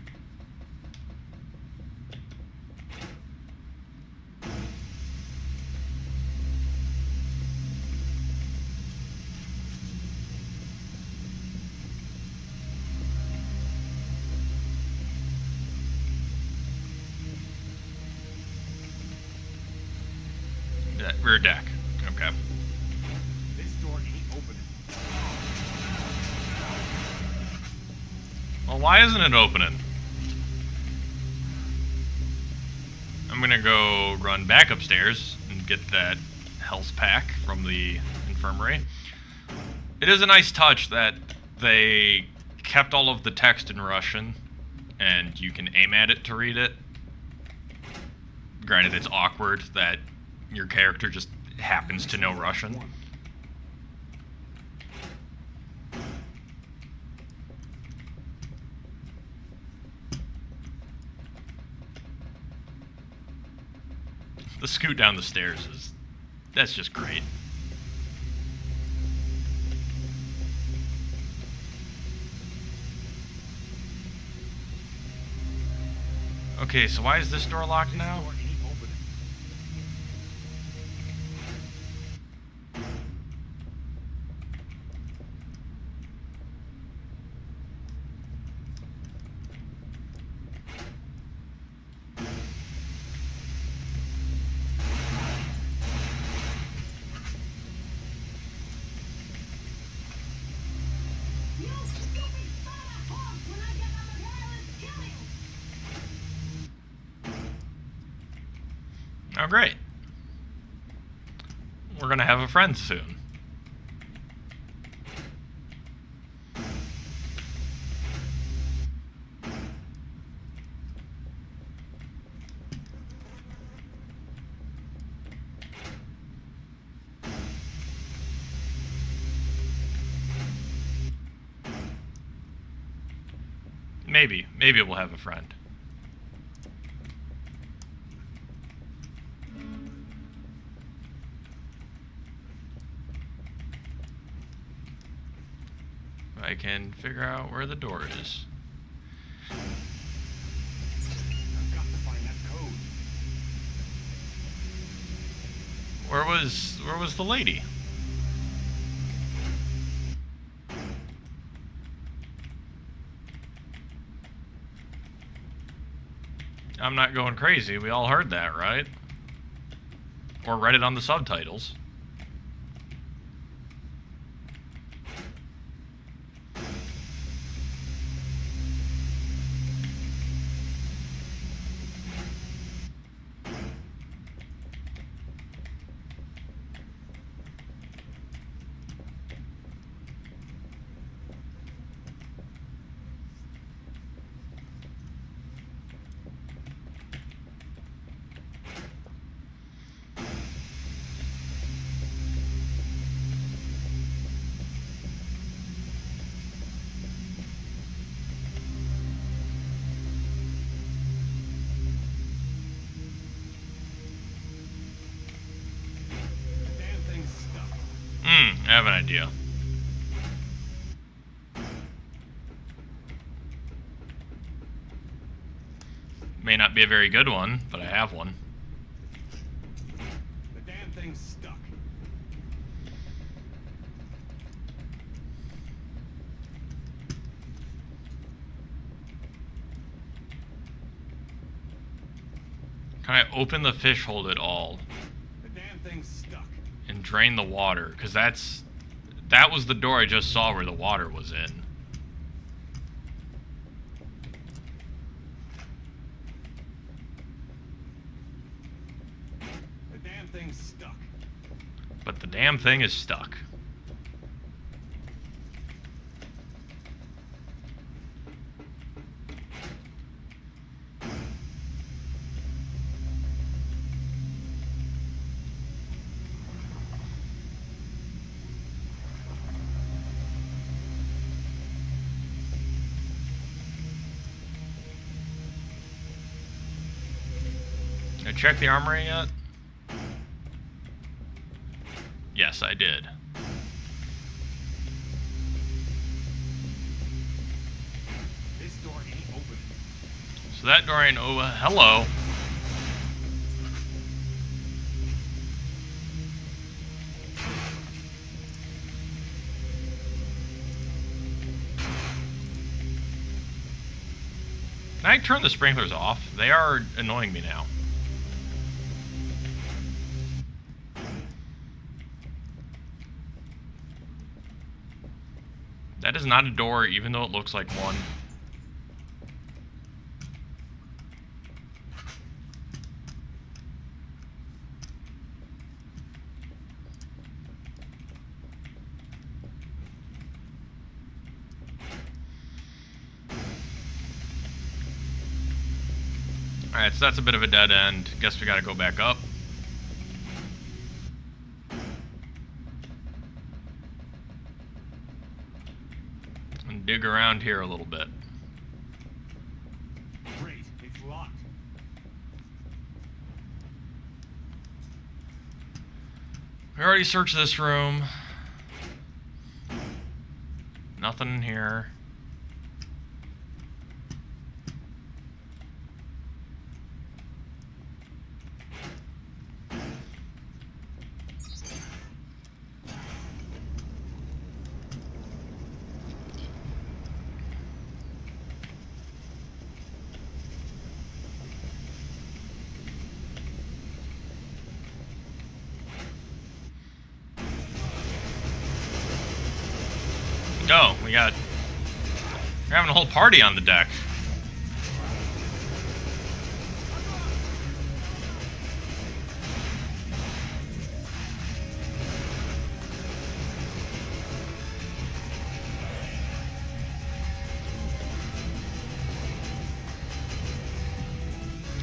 Rear deck. Okay.
This door ain't opening.
Well, why isn't it opening? I'm gonna go run back upstairs and get that health pack from the infirmary. It is a nice touch that they kept all of the text in Russian, and you can aim at it to read it. Granted, it's awkward that your character just happens to know Russian. The scoot down the stairs that's just great. Okay, so why is this door locked now?
Door ain't opening.
You stupid son of a hog! When I get out of here, I'll kill you!
Oh, great. We're gonna have a friend soon. Maybe we'll have a friend. I can figure out where the door is.
I've got to find that code.
Where was the lady? I'm not going crazy. We all heard that, right? Or read it on the subtitles.
The damn thing's stuck.
I have an idea. May not be a very good one, but I have one.
The damn thing's stuck.
Can I open the fish hold at all
The damn thing's stuck.
and drain the water? Because that was the door I just saw where the water was in.
damn thing's stuck.
But the damn thing is stuck. Did I check the armory yet? Yes, I did.
This door ain't open.
So that door ain't over. Hello. Can I turn the sprinklers off? They are annoying me now. That is not a door, even though it looks like one. Alright, so that's a bit of a dead end. Guess we gotta go back up. And dig around here a little bit.
Great, it's locked.
We already searched this room. Nothing in here. Oh, we're having a whole party on the deck.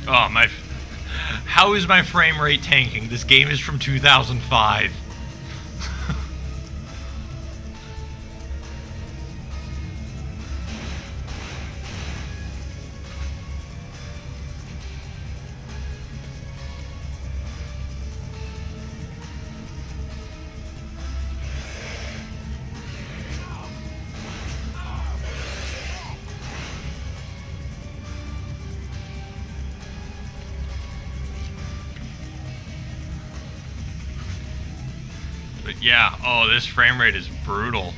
Oh, how is my frame rate tanking? This game is from 2005. But yeah, oh, this frame rate is brutal.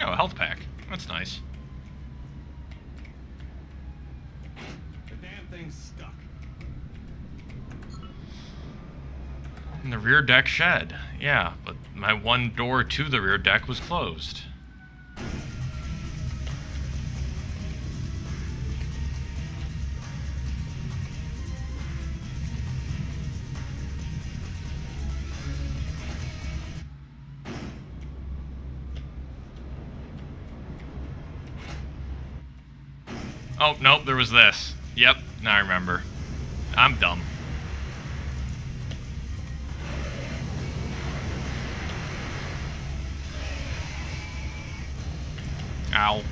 Oh, a health pack. That's nice.
The damn thing's stuck.
In the rear deck shed. Yeah, but my one door to the rear deck was closed. Oh, nope, there was this. Yep, now I remember. I'm dumb. Ow.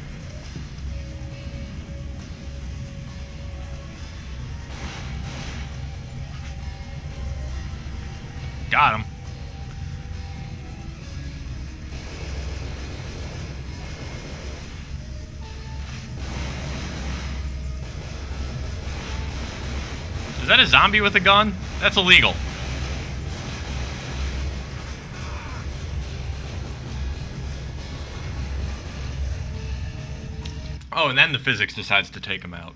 Got him. Is that a zombie with a gun? That's illegal. Oh, and then the physics decides to take him out.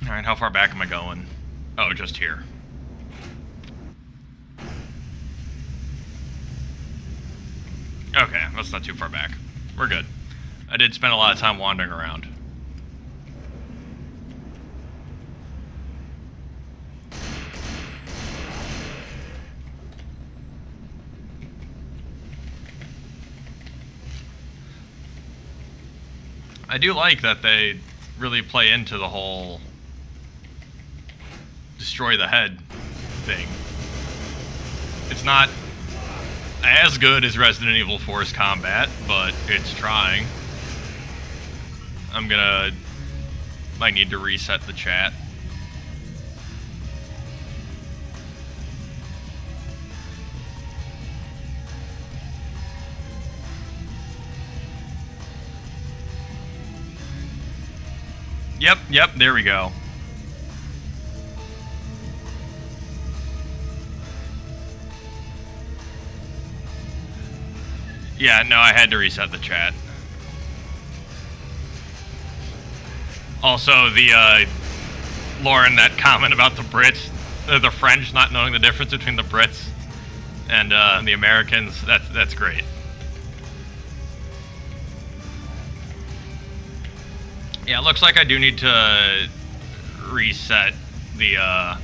Alright, how far back am I going? Oh, just here. Okay, that's not too far back. We're good. I did spend a lot of time wandering around. I do like that they really play into the whole destroy the head thing. It's not as good as Resident Evil 4's combat, but it's trying. Might need to reset the chat. Yep, there we go. Yeah, no, I had to reset the chat. Also, the, Lauren, that comment about the Brits, the French not knowing the difference between the Brits and, the Americans, that's great. Yeah, it looks like I do need to reset the,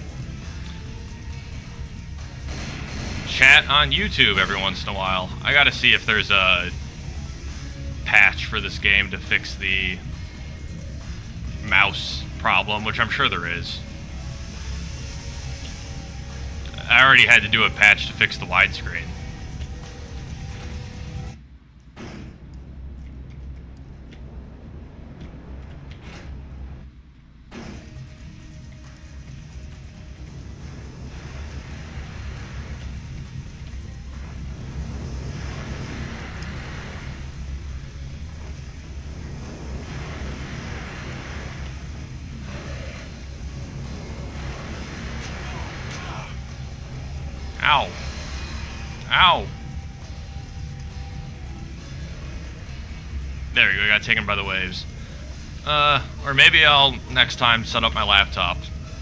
chat on YouTube every once in a while. I gotta see if there's a patch for this game to fix the mouse problem, which I'm sure there is. I already had to do a patch to fix the widescreen. Ow. Ow. There you go, I got taken by the waves. Or maybe I'll next time set up my laptop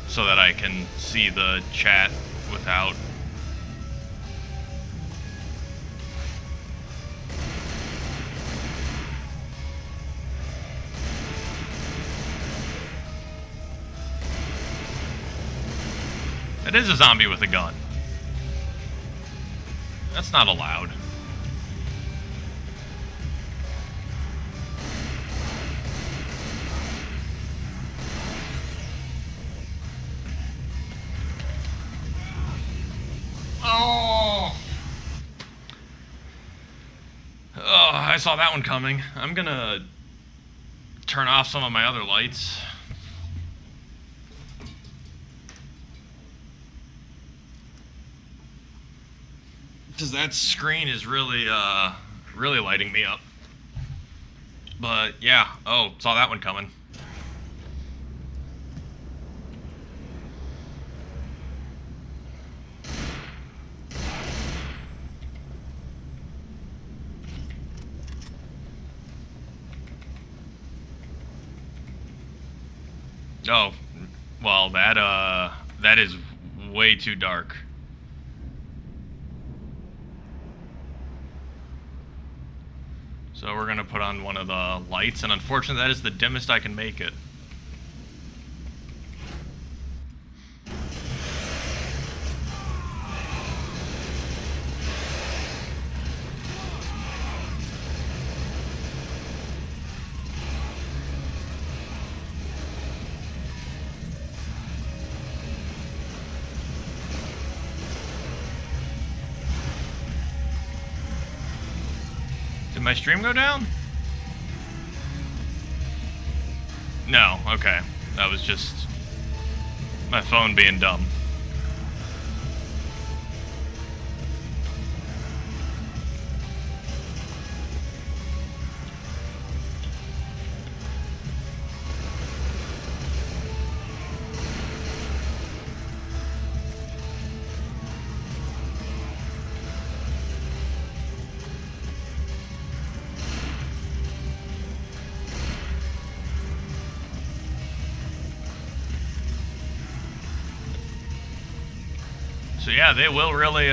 so that I can see the chat without... It is a zombie with a gun. That's not allowed. Oh! Oh, I saw that one coming. I'm gonna turn off some of my other lights. Because that screen is really, really lighting me up. But, yeah. Oh, saw that one coming. Oh, well, that is way too dark. So we're gonna put on one of the lights, and unfortunately that is the dimmest I can make it. Did my stream go down? No, okay. That was just my phone being dumb. So yeah, they will really,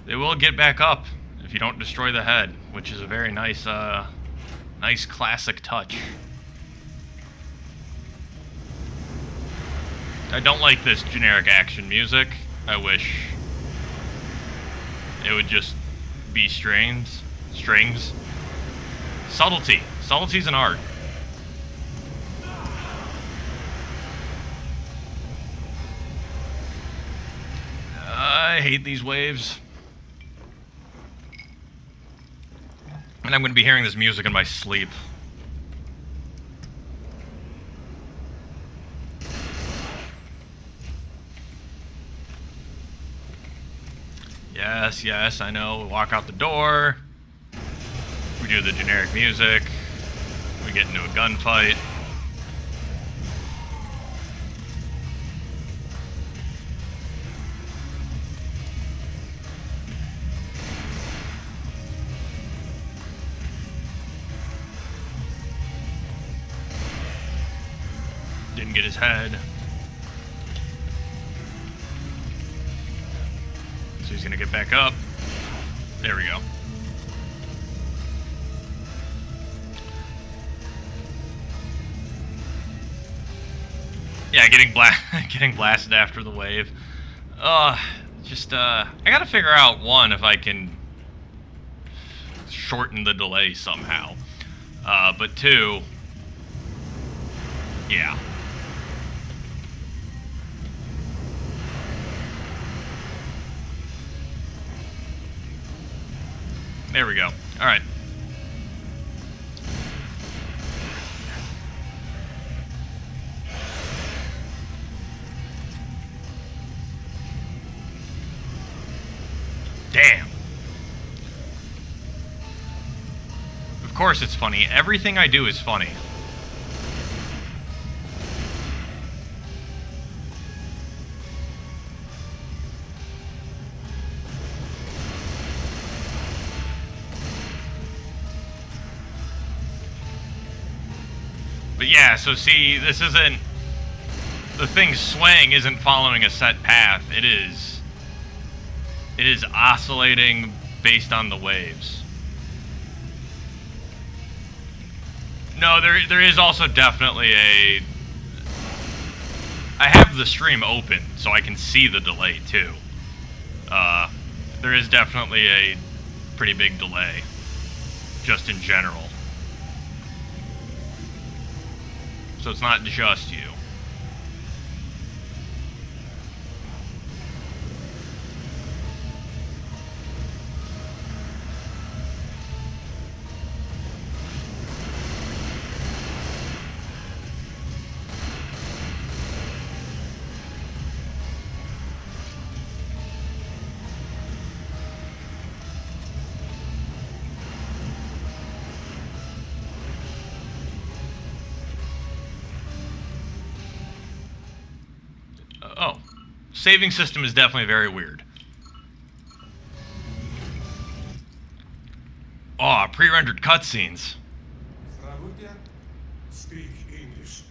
they will get back up if you don't destroy the head, which is a very nice, nice classic touch. I don't like this generic action music. I wish it would just be strings. Subtlety. Subtlety's an art. I hate these waves. And I'm going to be hearing this music in my sleep. Yes, yes, I know. We walk out the door. We do the generic music. We get into a gunfight. Didn't get his head. So he's gonna get back up. There we go. Yeah, getting blasted after the wave. I gotta figure out, one, if I can shorten the delay somehow. But two, yeah. There we go. Alright. Damn. Of course it's funny. Everything I do is funny. But yeah, so see, this isn't... The thing swaying isn't following a set path. It is oscillating based on the waves. No, there is also definitely a... I have the stream open, so I can see the delay, too. There is definitely a pretty big delay, just in general. So it's not just you. Oh, saving system is definitely very weird. Oh, pre-rendered cutscenes.
Здравствуйте. Speak English.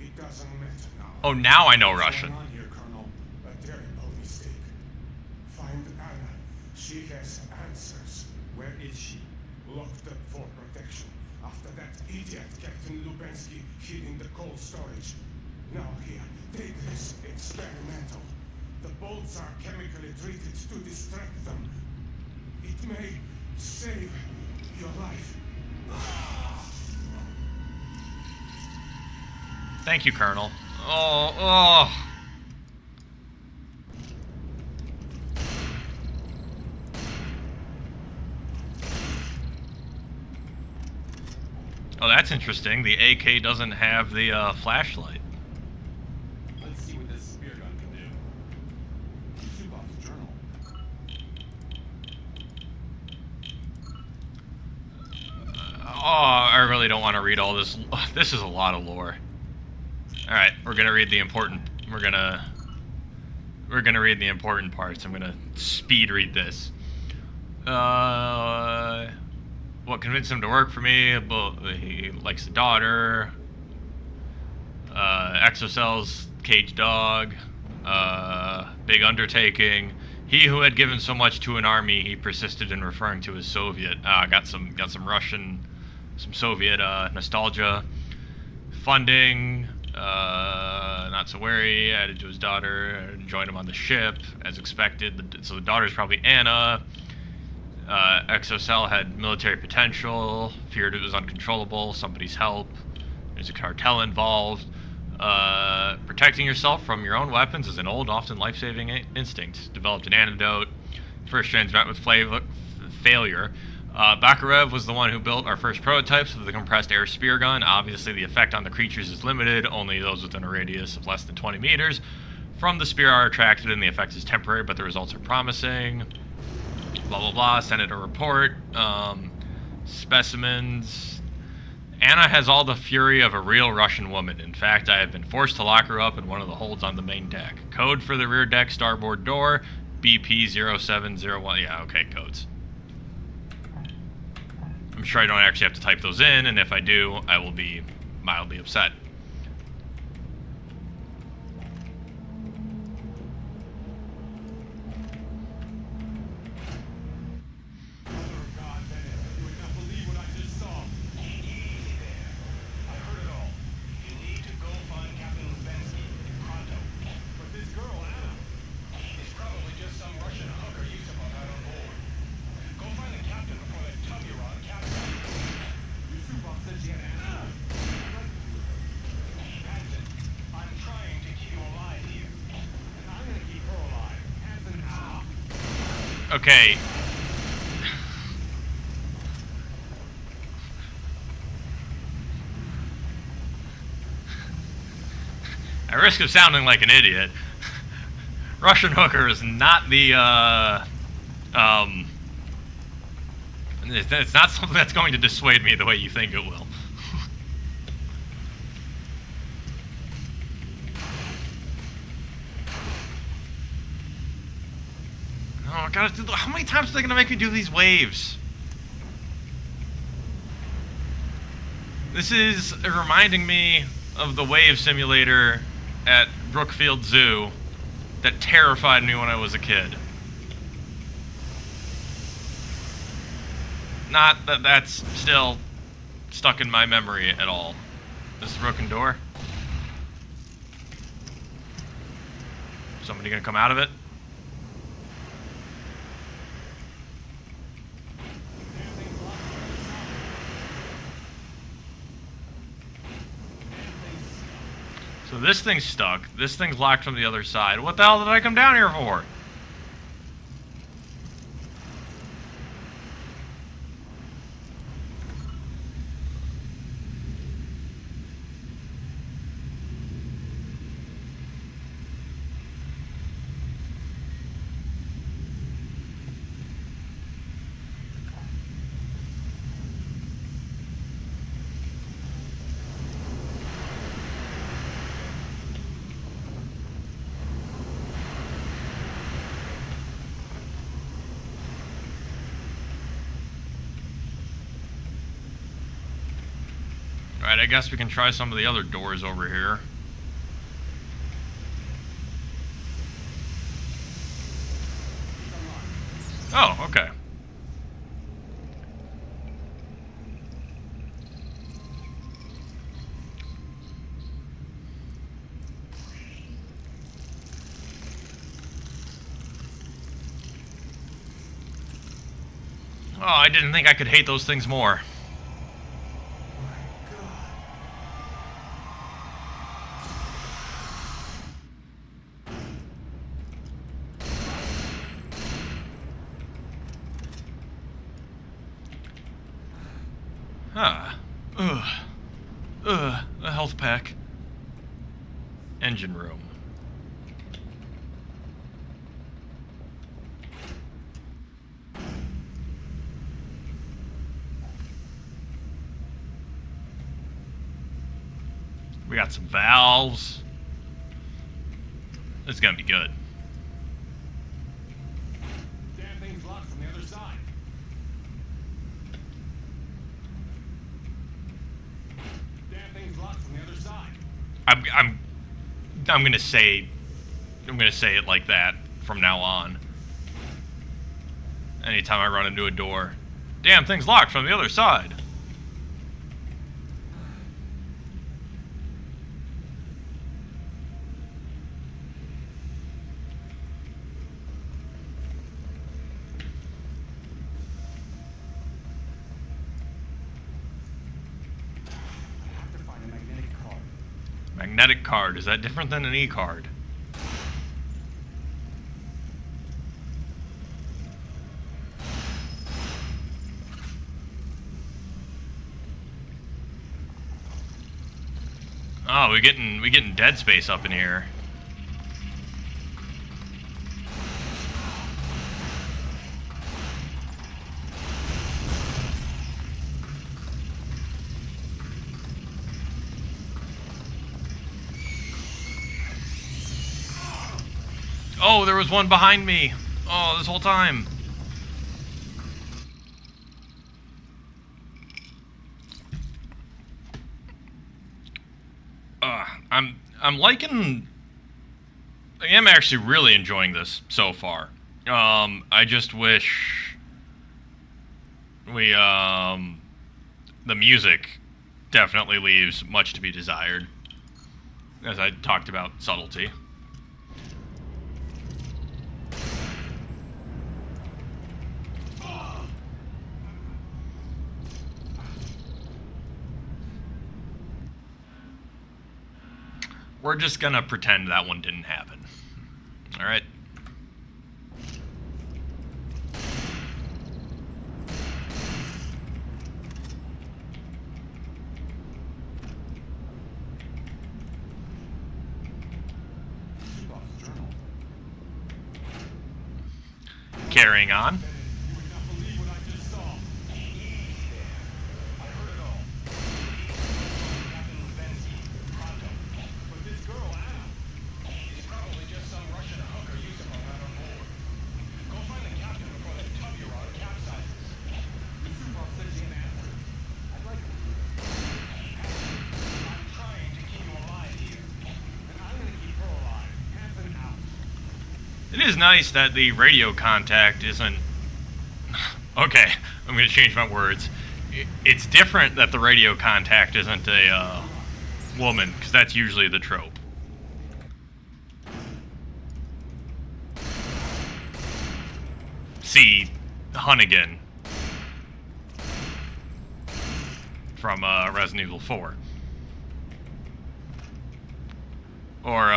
It doesn't matter now.
Oh, now I know
What's
Russian.
going on here, Colonel? A terrible mistake. Find Anna. She has answers. Where is she? Locked up for protection. After that idiot Captain Lubensky hid in the cold storage. Now here, take this experimental. The bolts are chemically treated to distract them. It may save your life.
Thank you, Colonel. Oh. Oh, that's interesting. The AK doesn't have the flashlight.
Let's see what this spear gun can do. Zubov's journal.
Oh, I really don't want to read all this. This is a lot of lore. All right, we're gonna read the important. We're gonna read the important parts. I'm gonna speed read this. What convinced him to work for me? Well, he likes the daughter. Exocells, cage dog. Big undertaking. He who had given so much to an army, he persisted in referring to as Soviet. Got some Russian, some Soviet nostalgia. Funding. Not so wary. Added to his daughter. Joined him on the ship as expected. So the daughter's probably Anna. Exocell had military potential. Feared it was uncontrollable. Somebody's help. There's a cartel involved. Protecting yourself from your own weapons is an old, often life-saving instinct. Developed an antidote. First strands met with failure. Bakarev was the one who built our first prototypes of the compressed air spear gun. Obviously, the effect on the creatures is limited. Only those within a radius of less than 20 meters from the spear are attracted, and the effect is temporary, but the results are promising. Blah, blah, blah. Send it a report. Specimens. Anna has all the fury of a real Russian woman. In fact, I have been forced to lock her up in one of the holds on the main deck. Code for the rear deck starboard door, BP0701. Yeah, okay, codes. I'm sure I don't actually have to type those in, and if I do, I will be mildly upset. Okay. At risk of sounding like an idiot, Russian hooker is not the, it's not something that's going to dissuade me the way you think it will. Oh, God, how many times are they going to make me do these waves? This is reminding me of the wave simulator at Brookfield Zoo that terrified me when I was a kid. Not that that's still stuck in my memory at all. This is a broken door. Somebody gonna come out of it? So this thing's stuck. This thing's locked from the other side. What the hell did I come down here for? Alright, I guess we can try some of the other doors over here. Oh, okay. Oh, I didn't think I could hate those things more. A health pack. Engine room. We got some valves. This is gonna be good.
Damn thing's locked from the other side. Damn thing's locked from the other side.
I'm gonna say I'm gonna say it like that from now on. Anytime I run into a door. Damn, thing's locked from the other side.
I have to find a magnetic card.
Magnetic card, is that different than an E-card? Oh, we getting Dead Space up in here. Oh, there was one behind me. Oh, this whole time. I'm liking. I am actually really enjoying this so far. I just wish we the music definitely leaves much to be desired, as I talked about subtlety. We're just gonna pretend that one didn't happen. Alright. Carrying on.
You would not believe what I just saw.
I heard it all. Captain Lubensky, pronto.
But this girl, Anna.
It's probably just some Russian hooker Yusupov had on board. Go find the captain before that tub you're on capsizes.
Yusupov said she had answers. I'd like her.
I'm trying to keep you alive here.
And I'm gonna keep her alive. Hanson out.
It is nice that the radio contact isn't... Okay, I'm going to change my words. It's different that the radio contact isn't a woman, because that's usually the trope. See Hunnigan from Resident Evil 4. Or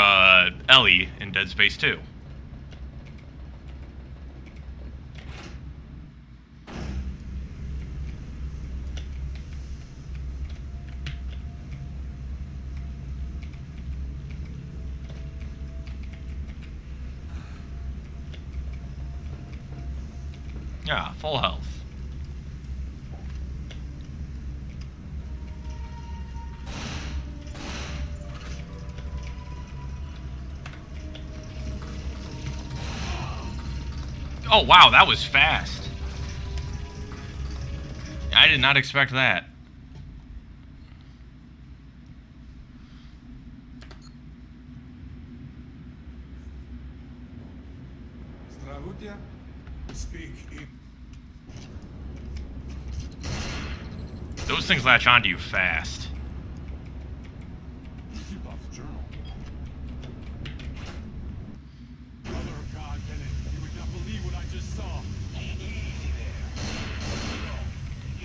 Ellie in Dead Space 2. Yeah, full health. Oh wow, that was fast. I did not expect that.
Здравствуйте. Speak in.
Those things latch onto you fast.
Yusupov's journal. Mother of God, Bennett, you would not believe what I just saw.
Easy there.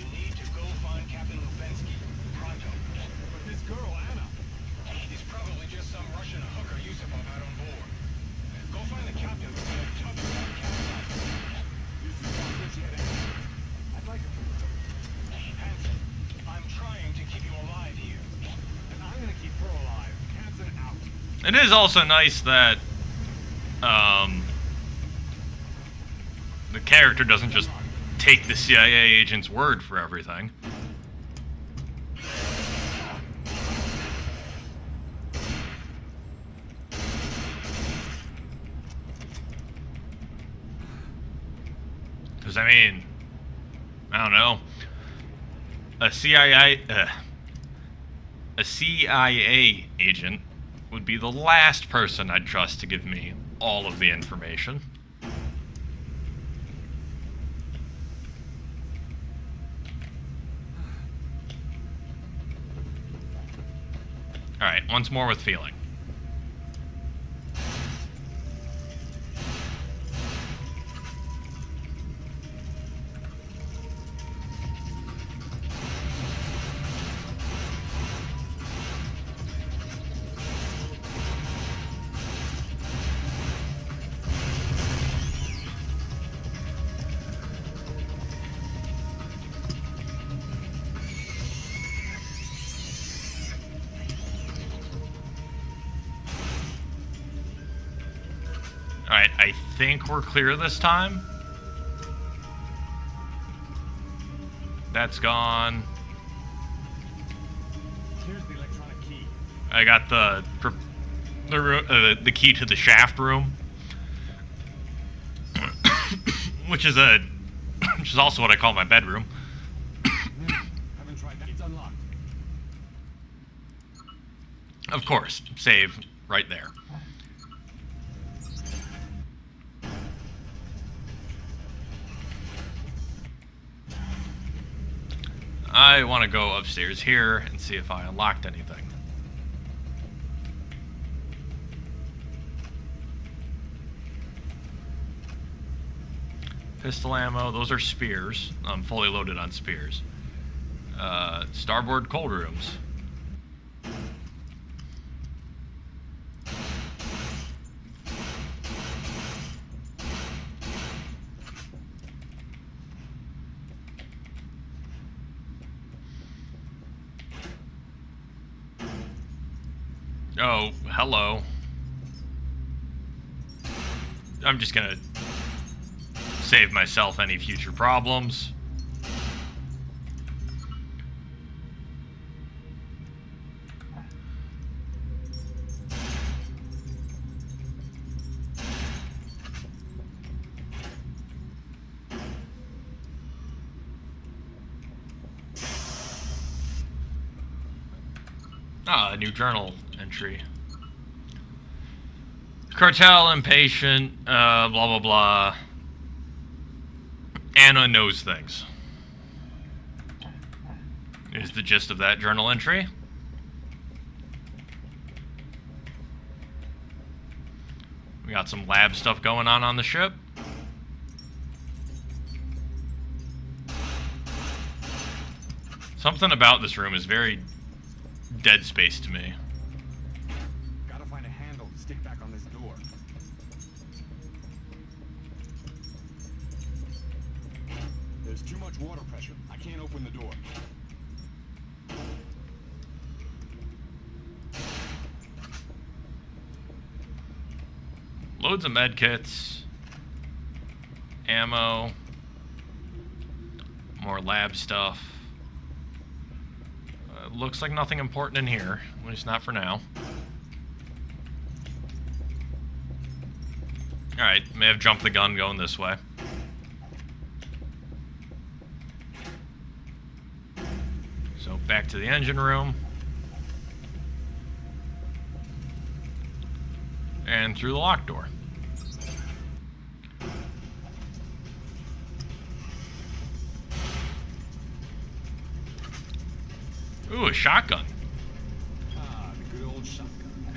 You need to go find Captain Lubensky, pronto.
But this girl, Anna.
It's probably just some Russian hooker Yusupov had on board. Go find the captain before that tub you're on capsizes.
Yusupov said she had answers. I'd like her.
Hanson, I'm trying to keep you alive here.
And I'm gonna keep her alive. Hanson out.
It is also nice that the character doesn't just take the CIA agent's word for everything. Because, I mean, I don't know, a CIA agent would be the last person I'd trust to give me all of the information. Alright, once more with feeling. Alright, I think we're clear this time. That's gone.
Here's the electronic key.
I got the key to the shaft room, which is also what I call my bedroom.
Haven't tried that. It's unlocked.
Of course, save right there. I want to go upstairs here and see if I unlocked anything. Pistol ammo, those are spears. I'm fully loaded on spears. Starboard cold rooms. Oh, hello. I'm just gonna save myself any future problems. Ah, a new journal entry. Cartel impatient, blah blah blah. Anna knows things. Is the gist of that journal entry. We got some lab stuff going on the ship. Something about this room is very Dead Space to me.
Gotta find a handle to stick back on this door. There's too much water pressure. I can't open the door.
Loads of med kits, ammo, more lab stuff. Looks like nothing important in here, at least not for now. Alright, may have jumped the gun going this way. So back to the engine room. And through the locked door. Ooh, a shotgun.
Ah, the good old shotgun.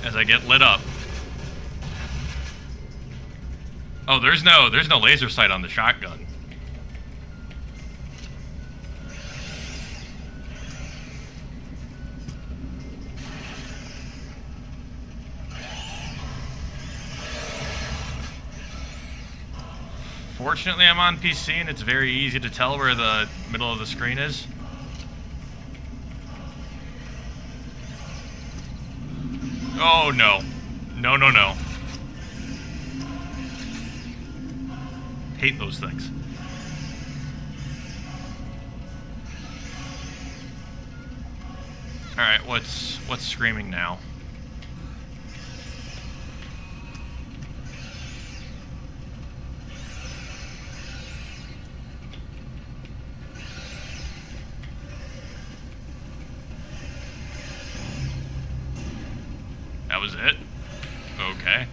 As I get lit up. Oh, there's no laser sight on the shotgun. Fortunately, I'm on PC and it's very easy to tell where the middle of the screen is. Oh no. No, no, no. Hate those things. Alright, what's screaming now? That was it? Okay.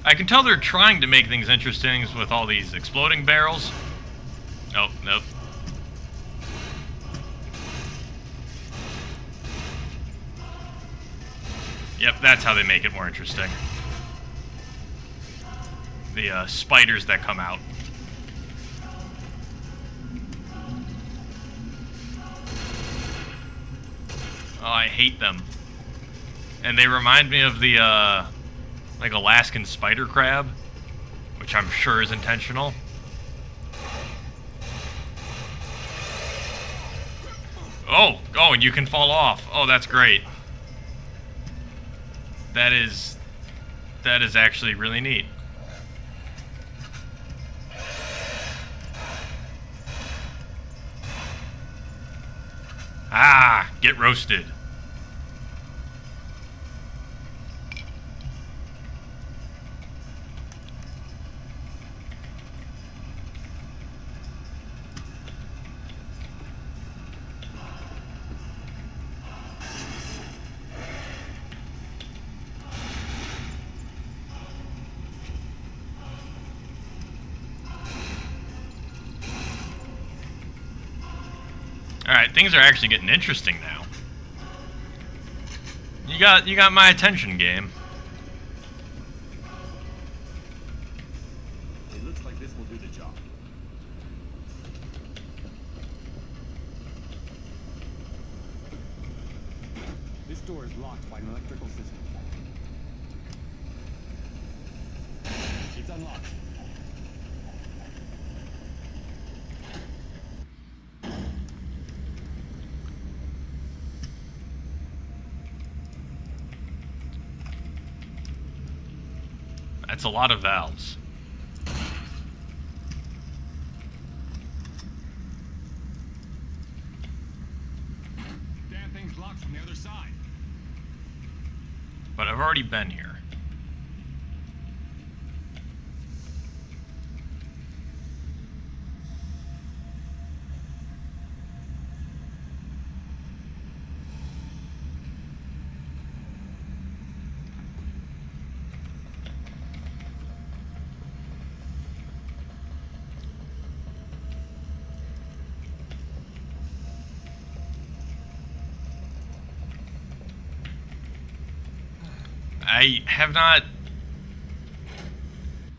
I can tell they're trying to make things interesting with all these exploding barrels. Oh, nope. Yep, that's how they make it more interesting. The spiders that come out. Oh, I hate them. And they remind me of the, like Alaskan spider crab, which I'm sure is intentional. Oh, and you can fall off. Oh, that's great. That is actually really neat. Ah, get roasted. Alright, things are actually getting interesting now. You got my attention, game.
It looks like this will do the job. This door is locked by an electrical system. It's unlocked.
That's a lot of valves.
Damn thing's locked from the other side.
But I've already been here.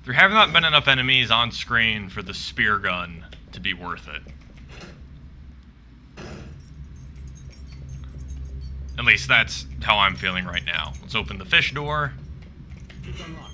There have not been enough enemies on screen for the spear gun to be worth it. At least that's how I'm feeling right now. Let's open the fish door.
It's unlocked.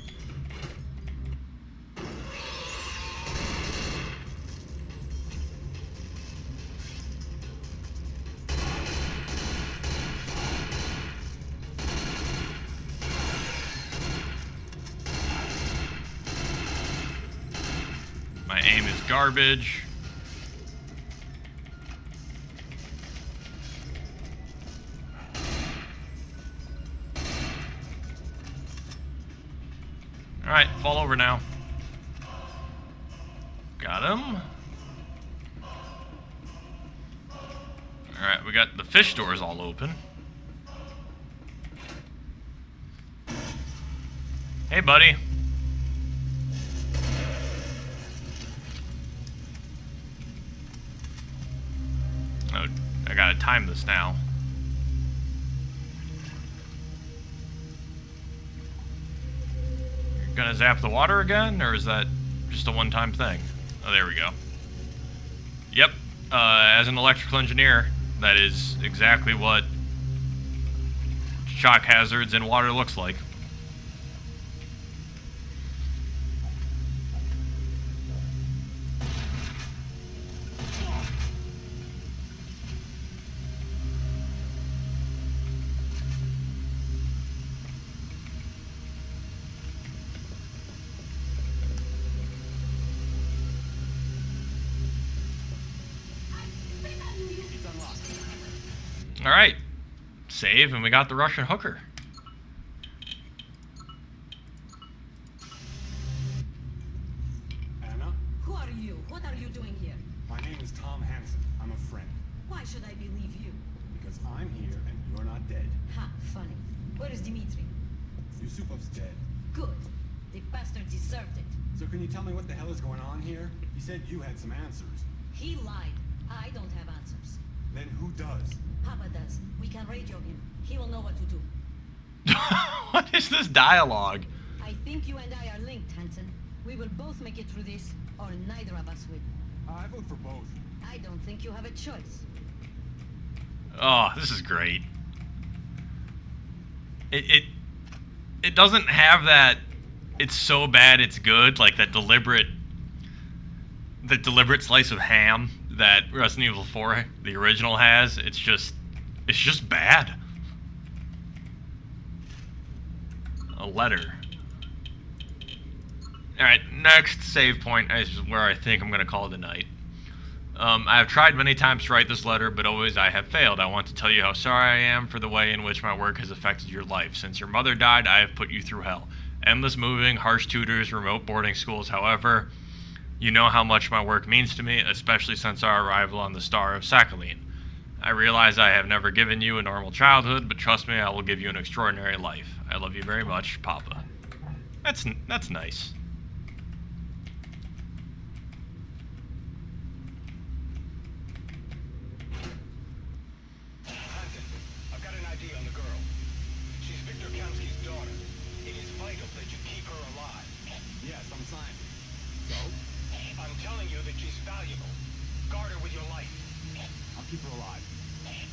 My aim is garbage. Alright, fall over now. Got him. Alright, we got the fish doors all open. Hey, buddy. Oh, I gotta time this now. You're gonna zap the water again, or is that just a one-time thing? Oh, there we go. Yep, as an electrical engineer, that is exactly what shock hazards in water looks like.
It's unlocked.
Alright, save, and we got the Russian hooker.
you? What are you doing here?
My name is Tom Hansen. I'm a friend.
Why should I believe you?
Because I'm here and you're not dead.
Ha, funny. Where is Dimitri?
Yusupov's dead.
Good. The bastard deserved it.
So can you tell me what the hell is going on here? You said you had some answers.
He lied. I don't have answers.
Then who does?
Papa does. We can radio him. He will know what to do.
What is this dialogue?
I think you and I are linked, Hansen. We will both make it through this, or neither of us will.
I vote for both.
I don't think you have a choice.
Oh, this is great. It doesn't have that it's so bad it's good, like that deliberate slice of ham that Resident Evil 4, the original, has. It's just bad. A letter. Alright, next save point is where I think I'm going to call it a night. I have tried many times to write this letter, but always I have failed. I want to tell you how sorry I am for the way in which my work has affected your life. Since your mother died, I have put you through hell. Endless moving, harsh tutors, remote boarding schools. However, you know how much my work means to me, especially since our arrival on the star of Sakhalin. I realize I have never given you a normal childhood, but trust me, I will give you an extraordinary life. I love you very much, Papa. That's nice.
Hansen, I've got an idea on the girl. She's Viktor Kamsky's daughter. It is vital that you keep her alive.
Yes, I'm scientist. So?
I'm telling you that she's valuable. Guard her with your life.
I'll keep her alive.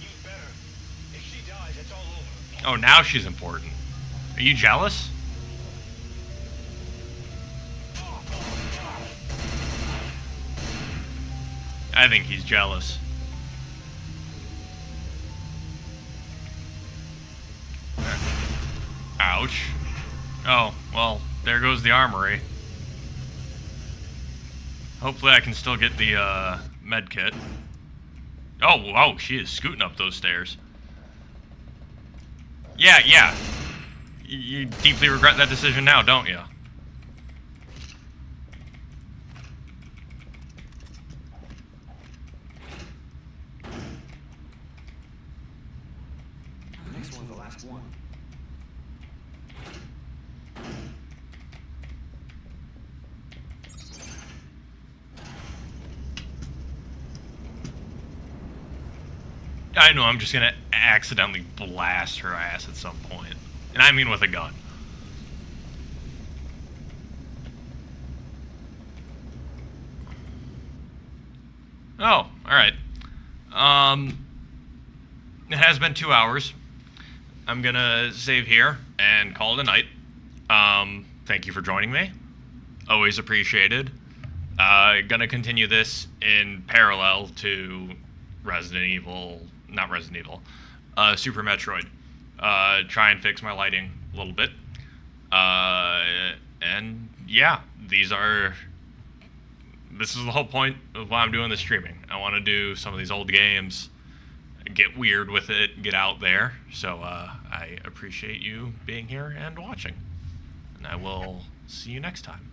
You'd better. If she dies, it's all over.
Oh, now she's important. Are you jealous? I think he's jealous. Ouch. Oh, well, there goes the armory. Hopefully I can still get the med kit. Oh, she is scooting up those stairs. Yeah. You deeply regret that decision now, don't you?
The next one's the last one.
I know I'm just gonna accidentally blast her ass at some point. And I mean with a gun. Oh, alright. It has been 2 hours. I'm gonna save here and call it a night. Thank you for joining me. Always appreciated. Gonna continue this in parallel to Super Metroid. Try and fix my lighting a little bit. And yeah, this is the whole point of why I'm doing the streaming. I want to do some of these old games, get weird with it, get out there. So I appreciate you being here and watching. And I will see you next time.